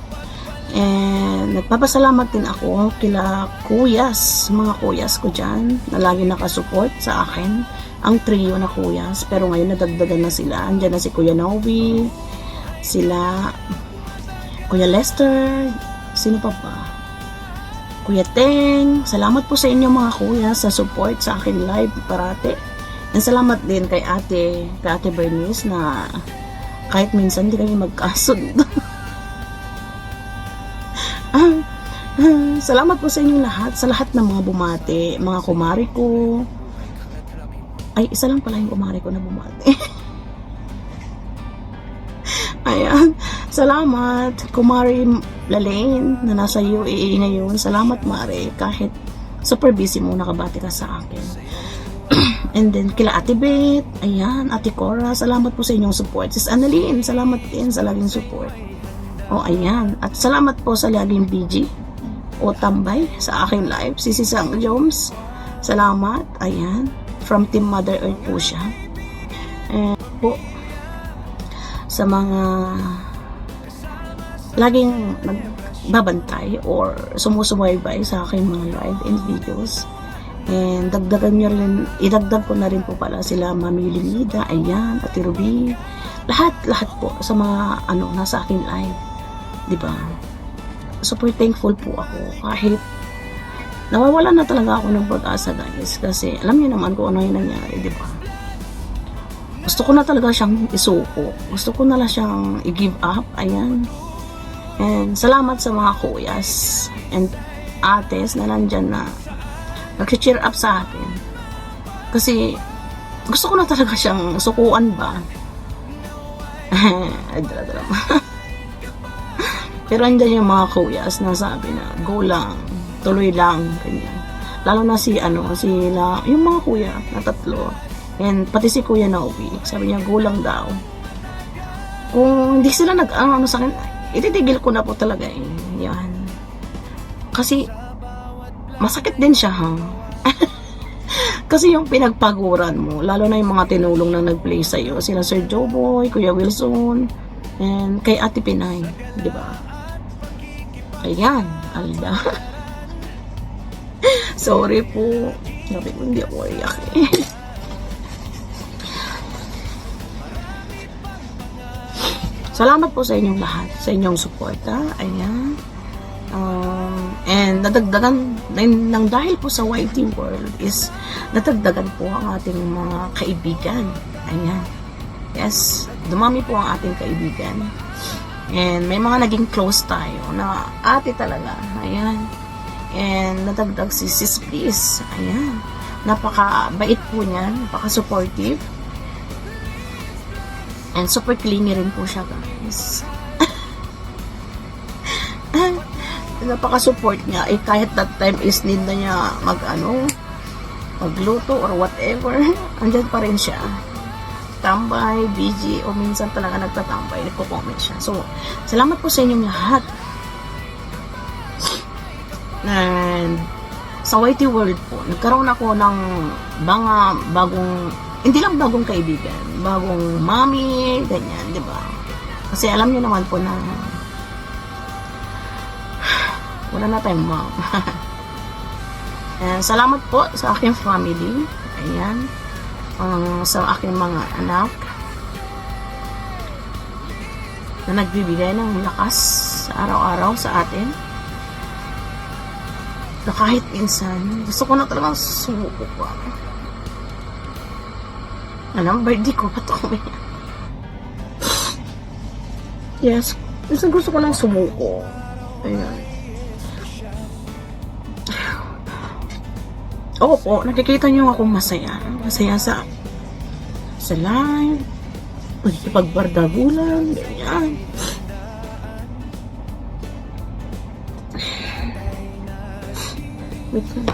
And nagpapasalamat din ako kila kuyas, mga kuyas ko dyan na lagi nakasupport sa akin, ang trio na kuyas, pero ngayon nadagdagan na sila. Andyan na si Kuya Novi, sila Kuya Lester, sino pa ba? Kuya Teng. Salamat po sa inyo mga kuyas sa support sa akin live parate. And salamat din kay Ate Bernice na kahit minsan di kami magkasundo. Salamat po sa inyong lahat, sa lahat ng mga bumati, mga kumari ko. Ay, isa lang pala yung kumari ko na bumati. Ayan, salamat Kumari Lalaine na nasa UAE ngayon. Salamat Mare, kahit super busy mo, nakabati ka sa akin. And then kila Ate Beth, ayan, Ate Cora, salamat po sa inyong support. Sis Annalyn, salamat din sa laging support. O ayan, at salamat po sa laging BG o tambay sa aking live. Si Sang Jones, salamat, ayan, from Team Mother Earth po siya. And po sa mga laging nagbabantay or sumusubaybay sa aking mga live and videos. And idagdag ko na rin po pala sila Mami Linida, ayan, Ate Ruby, lahat po sa mga nasa aking live, di ba? Super thankful po ako kahit nawawalan na talaga ako ng pag-asa guys, kasi alam niyo naman kung ano yung nangyari, di ba? Gusto ko na talaga siyang isuko, gusto ko na lang siyang i-give up, ayan. And salamat sa mga kuyas and ates na nandyan na nag-cheer up sa akin, kasi gusto ko na talaga siyang sukuan ba. Drama. Pero andyan yung mga kuyas na sabi na go lang, tuloy lang, ganyan. Lalo na sila, yung mga kuya na tatlo, and pati si Kuya Novi, sabi niya go lang daw. Kung hindi sila sa akin, ititigil ko na po talaga yan. Kasi masakit din siya kasi yung pinagpaguran mo, lalo na yung mga tinulong na nag-play sa'yo, sila Sir Joboy, Kuya Wilson, and kay Ate Pinay, di ba? Ayan, Alda. Sorry po, sabi ko hindi ako iyak Salamat po sa inyong lahat, sa inyong suporta, ayan. And nadagdagan nang dahil po sa YT World is nadagdagan po ang ating mga kaibigan. Ayan. Yes, dumami po ang ating kaibigan. And may mga naging close tayo na ate talaga. Ayan. And nadagdag si Sis Bliss. Ayan. Napaka-bait po niya, napaka-supportive. And super clingy rin po siya, guys. Napaka-support niya. Kahit that time is need na niya magluto or whatever, andyan pa rin siya. Tambay, BG, o minsan talaga nagtatambay, nagko-comment siya. So, salamat po sa inyong lahat. And sa YT World po, nagkaroon ako ng mga bagong, hindi lang bagong kaibigan, bagong mami, ganyan, di ba? Kasi alam niyo naman po na wala na tayong mom. And salamat po sa aking family. Ayan. Sa aking mga anak na nagbibigay ng lakas araw-araw sa atin. Na kahit minsan, gusto ko na talagang sumuko pa. Birthday ko pa ito. Yes, gusto ko lang sumuko. Ayan. Opo, nakikita niyo akong masaya. Masaya sa live, pagbardagulan, ganyan. Wait lang.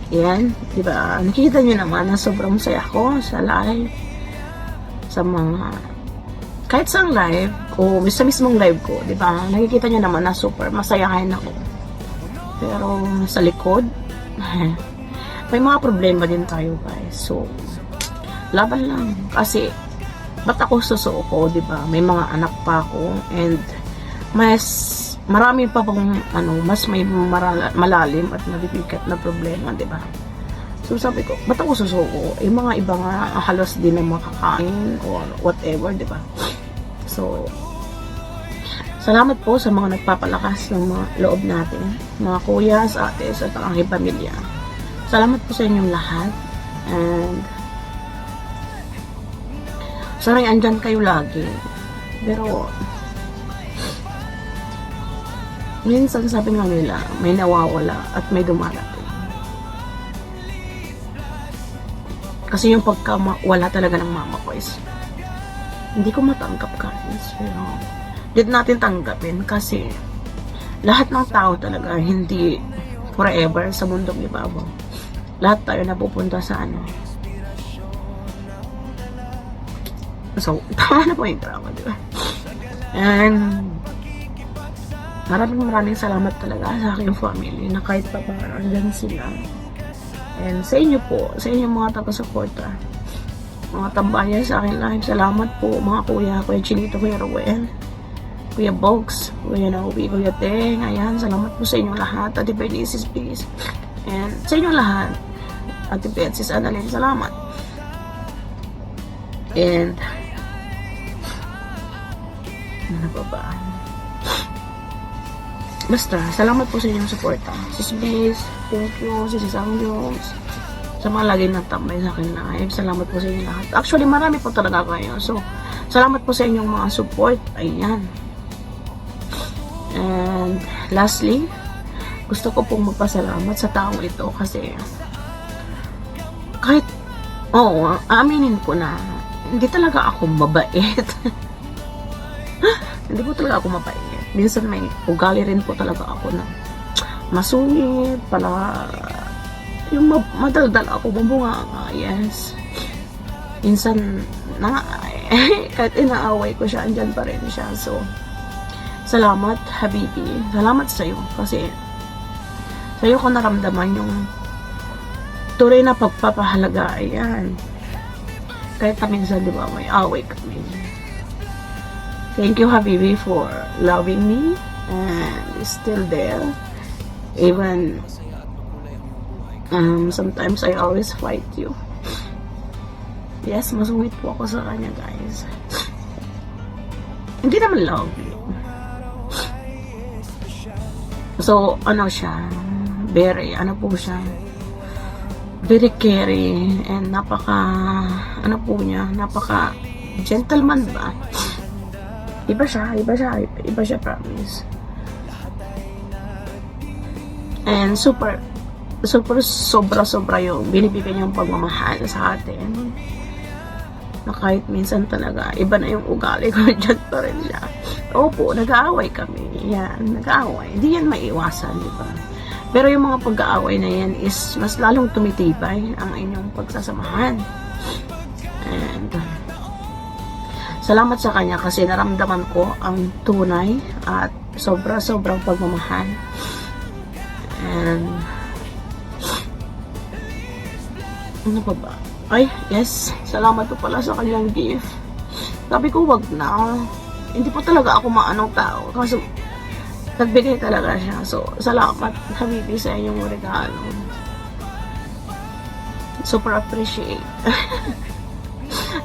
Yan, di ba? Nakikita niyo naman na sobrang saya ko sa live. Sa mga, kahit sa live, o sa mismong live ko, di ba? Nakikita niyo naman na super masayahin ako. Pero sa likod, may mga problema din tayo, guys. So, laban lang. Kasi, ba't ako susuko, di ba? May mga anak pa ako, and marami pa pong mas may malalim at mabibigat na problema, di ba? So sabi ko, ba't ako susuko? Yung mga iba nga halos din na makakain or whatever, di ba? So salamat po sa mga nagpapalakas ng mga loob natin, mga kuyas, ates at ang aking pamilya. Salamat po sa inyong lahat, and sorry, andyan kayo lagi, pero minsan sabi nga nila, may nawawala at may dumarating. Kasi yung pagkawala talaga ng mama ko is, hindi ko matanggap, guys. Pero, dito natin tanggapin kasi lahat ng tao talaga hindi forever sa mundong ibabaw. Lahat tayo napupunta sa So, tama na po yung drama, di ba? And, maraming salamat talaga sa aking family na kahit pa parang andyan sila. And sa inyo po, sa inyong mga taga-suporta, mga tambayan sa akin live, salamat po mga kuya Chinito, Kuya Ruel, Kuya Box, Kuya Naubi, Kuya Teng, ayan, salamat po sa inyong lahat, Ate Bernices, please. And sa inyong lahat, Ate Betsis, Annalyn, salamat. And ano pa ba? Basta, salamat po sa inyong suporta. Sis Bliss, thank you. Sis Sangyos, sa mga laging nagtambay sa akin live. Salamat po sa inyong lahat. Actually, marami po talaga kayo. So, salamat po sa inyong mga support. Ayan. And, lastly, gusto ko pong magpasalamat sa taong ito kasi kahit, aminin ko na hindi talaga ako mabait. Hindi po talaga ako mabait. Minsan may ugali rin po talaga ako na masungit, yung madaldal ako, mabunga nga, yes. Minsan, kahit inaaway ko siya, andyan pa rin siya. So, salamat, Habibi. Salamat sa'yo. Kasi, sa'yo ko naramdaman yung tunay na pagpapahalaga. Ayan. Kahit na minsan, di ba, may away kami. Thank you, Habibi, for loving me and still there. Even sometimes I always fight you. Yes, masungit po ako sa kanya, guys. Hindi naman love you. So, siya? Very caring and napaka gentleman ba? Iba siya, promise. And sobra yung binibigay niyang pagmamahal sa atin. Na kahit minsan talaga, iba na yung ugali ko, dyan pa rin siya. Opo, nag-aaway kami. Yan, nag-aaway. Hindi yan maiwasan, di ba? Pero yung mga pag-aaway na yan is mas lalong tumitibay ang inyong pagsasamahan. And salamat sa kanya kasi naramdaman ko ang tunay at sobrang pagmamahal. And ano pa ba? Ay, yes. Salamat po pala sa kanyang gift. Sabi ko, wag na. Hindi po talaga ako maanong tao. Kasi nagbigay talaga siya. So, salamat, Habibi, sa inyong regalo. Super appreciate.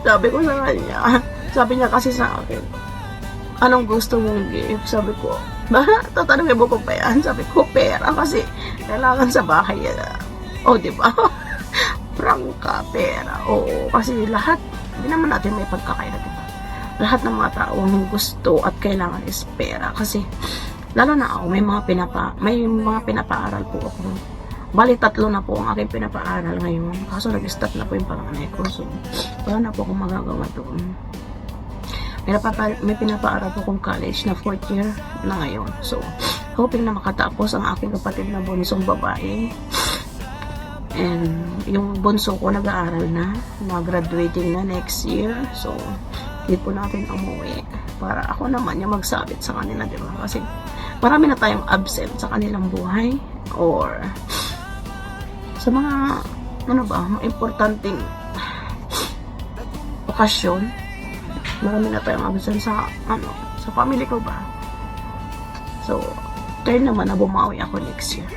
Sabi ko sa kanya, sabi niya kasi sa akin, anong gusto mong gift? Sabi ko, tatanungin mo ko pa yan? Sabi ko, pera kasi kailangan sa bahay yan. Diba? Prangka, pera. Oo, kasi lahat, hindi naman natin may pagkakaila, diba? Lahat ng mga tao ang gusto at kailangan is pera. Kasi, lalo na ako, may mga pinapaaral po ako. Bali, 3 na po ang aking pinapaaral ngayon. Kaso nag-start na po yung panganay ko. So, wala na po akong magagawa doon. May pinapaaral po kong college na 4th year na ngayon. So, hoping na makatapos ang aking kapatid na bunsong babae. And yung bunso ko nag-aaral na graduating na next year. So, hindi po natin umuwi para ako naman yung magsabit sa kanila, di ba? Kasi marami na tayong absent sa kanilang buhay or sa mga mga importanteng okasyon. Marami na tayong absent sa sa family ko ba. So, turn naman na bumawi ako next year.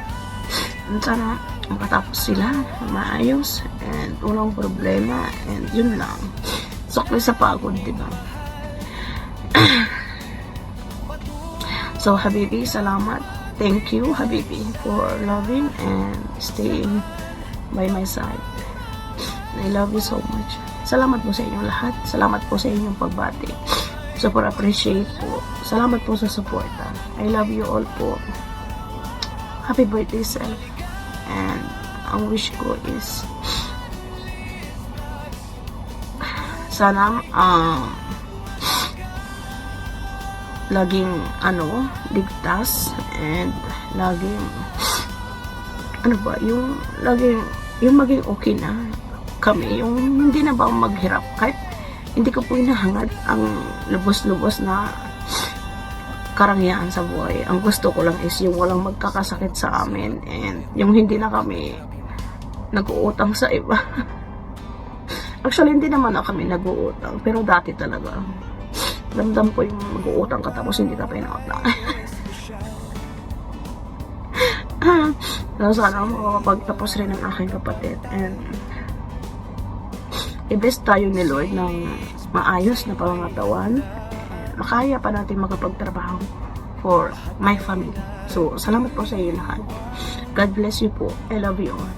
And sana makatapos sila maayos and walang problema and yun lang. Sukli sa pagod, diba? So, Habibi, salamat. Thank you, Habibi, for loving and staying by my side. I love you so much. Salamat po sa inyong lahat. Salamat po sa inyong pagbati. Super appreciate po. Salamat po sa suporta. I love you all po. Happy birthday, self. And ang wish ko is sana laging ligtas and laging yung maging okay na kami, yung hindi na ba maghirap kahit hindi ko po hinahangad ang lubos-lubos na karangyaan sa buhay. Ang gusto ko lang is yung walang magkakasakit sa amin and yung hindi na kami nag-uutang sa iba. Actually, hindi naman na kami nag-uutang, pero dati talaga ramdam ko yung mag-uutang ka tapos hindi ka pinautang. So, sana makakapagtapos rin ng aking kapatid and i-best tayo ni Lord ng maayos na pangangatawan. Makaya pa natin makapagtrabaho for my family. So, salamat po sa iyo lahat. God bless you po. I love you all.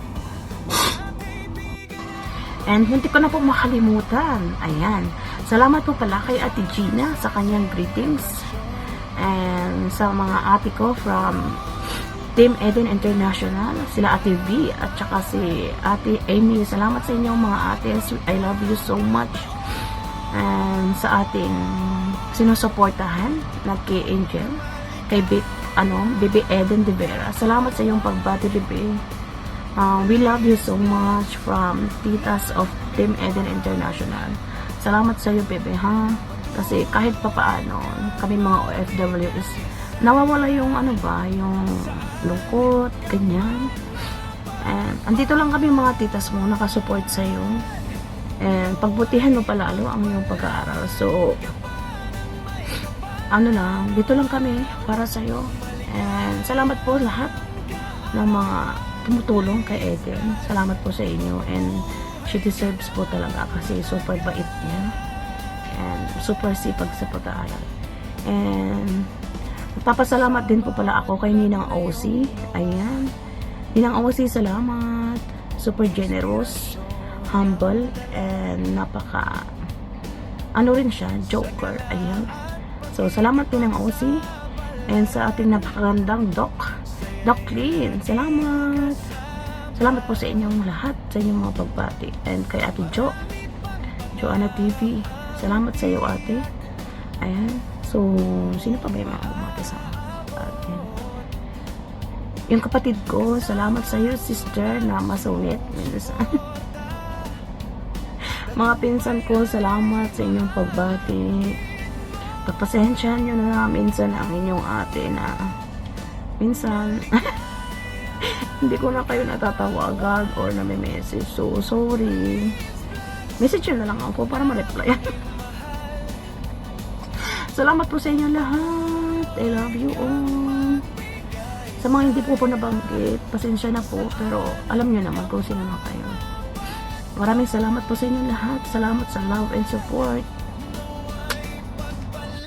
And hindi ko na po makalimutan. Ayan. Salamat po pala kay Ate Gina sa kanyang greetings. And sa mga ate ko from Team Eden International, sila Ate V at saka si Ate Amy. Salamat sa inyong mga ates. I love you so much. And sa ating sinusuportahan na kay Angel, kay Bibi Eden de Vera. Salamat sa iyong pagbati, Bibi. We love you so much from Titas of Team Eden International. Salamat sa iyo, Bibi, ha? Kasi kahit papaano, kami mga OFW is nawawala yung yung lungkot, ganyan. And andito lang kami mga titas mo, nakasupport sa iyo. And pagbutihan mo palalo ang iyong pag-aaral. So, dito lang kami para sa iyo. And salamat po lahat ng mga tumutulong kay Eden. Salamat po sa inyo. And she deserves po talaga kasi super bait niya. And super sipag sa pag-aaral. And nagpapasalamat din po pala ako kay Ninang OC. Ayan. Ninang OC, salamat. Super generous, humble, and napaka rin siya, joker. Ayan. So, salamat din ng OC. And sa ating napakagandang Doc Clean, salamat. Salamat po sa inyong lahat, sa inyong mga pagbati. And kay Ate Joanna TV, salamat sa iyo, ate. Ayan. So, sino pa ba yung mga bumati sa atin? Yung kapatid ko, salamat sa iyo, sister, na masungit. Minsan. Mga pinsan ko, salamat sa inyong pagbati. Pagpasensyahan nyo na minsan ang inyong ate na minsan hindi ko na kayo natatawagan or nami-message. So, sorry. Message na lang ako para ma-reply. Salamat po sa inyo lahat. I love you all. Sa mga hindi po nabanggit, pasensya na po, pero alam nyo naman kung sino na kayo. Maraming salamat po sa inyo lahat. Salamat sa love and support.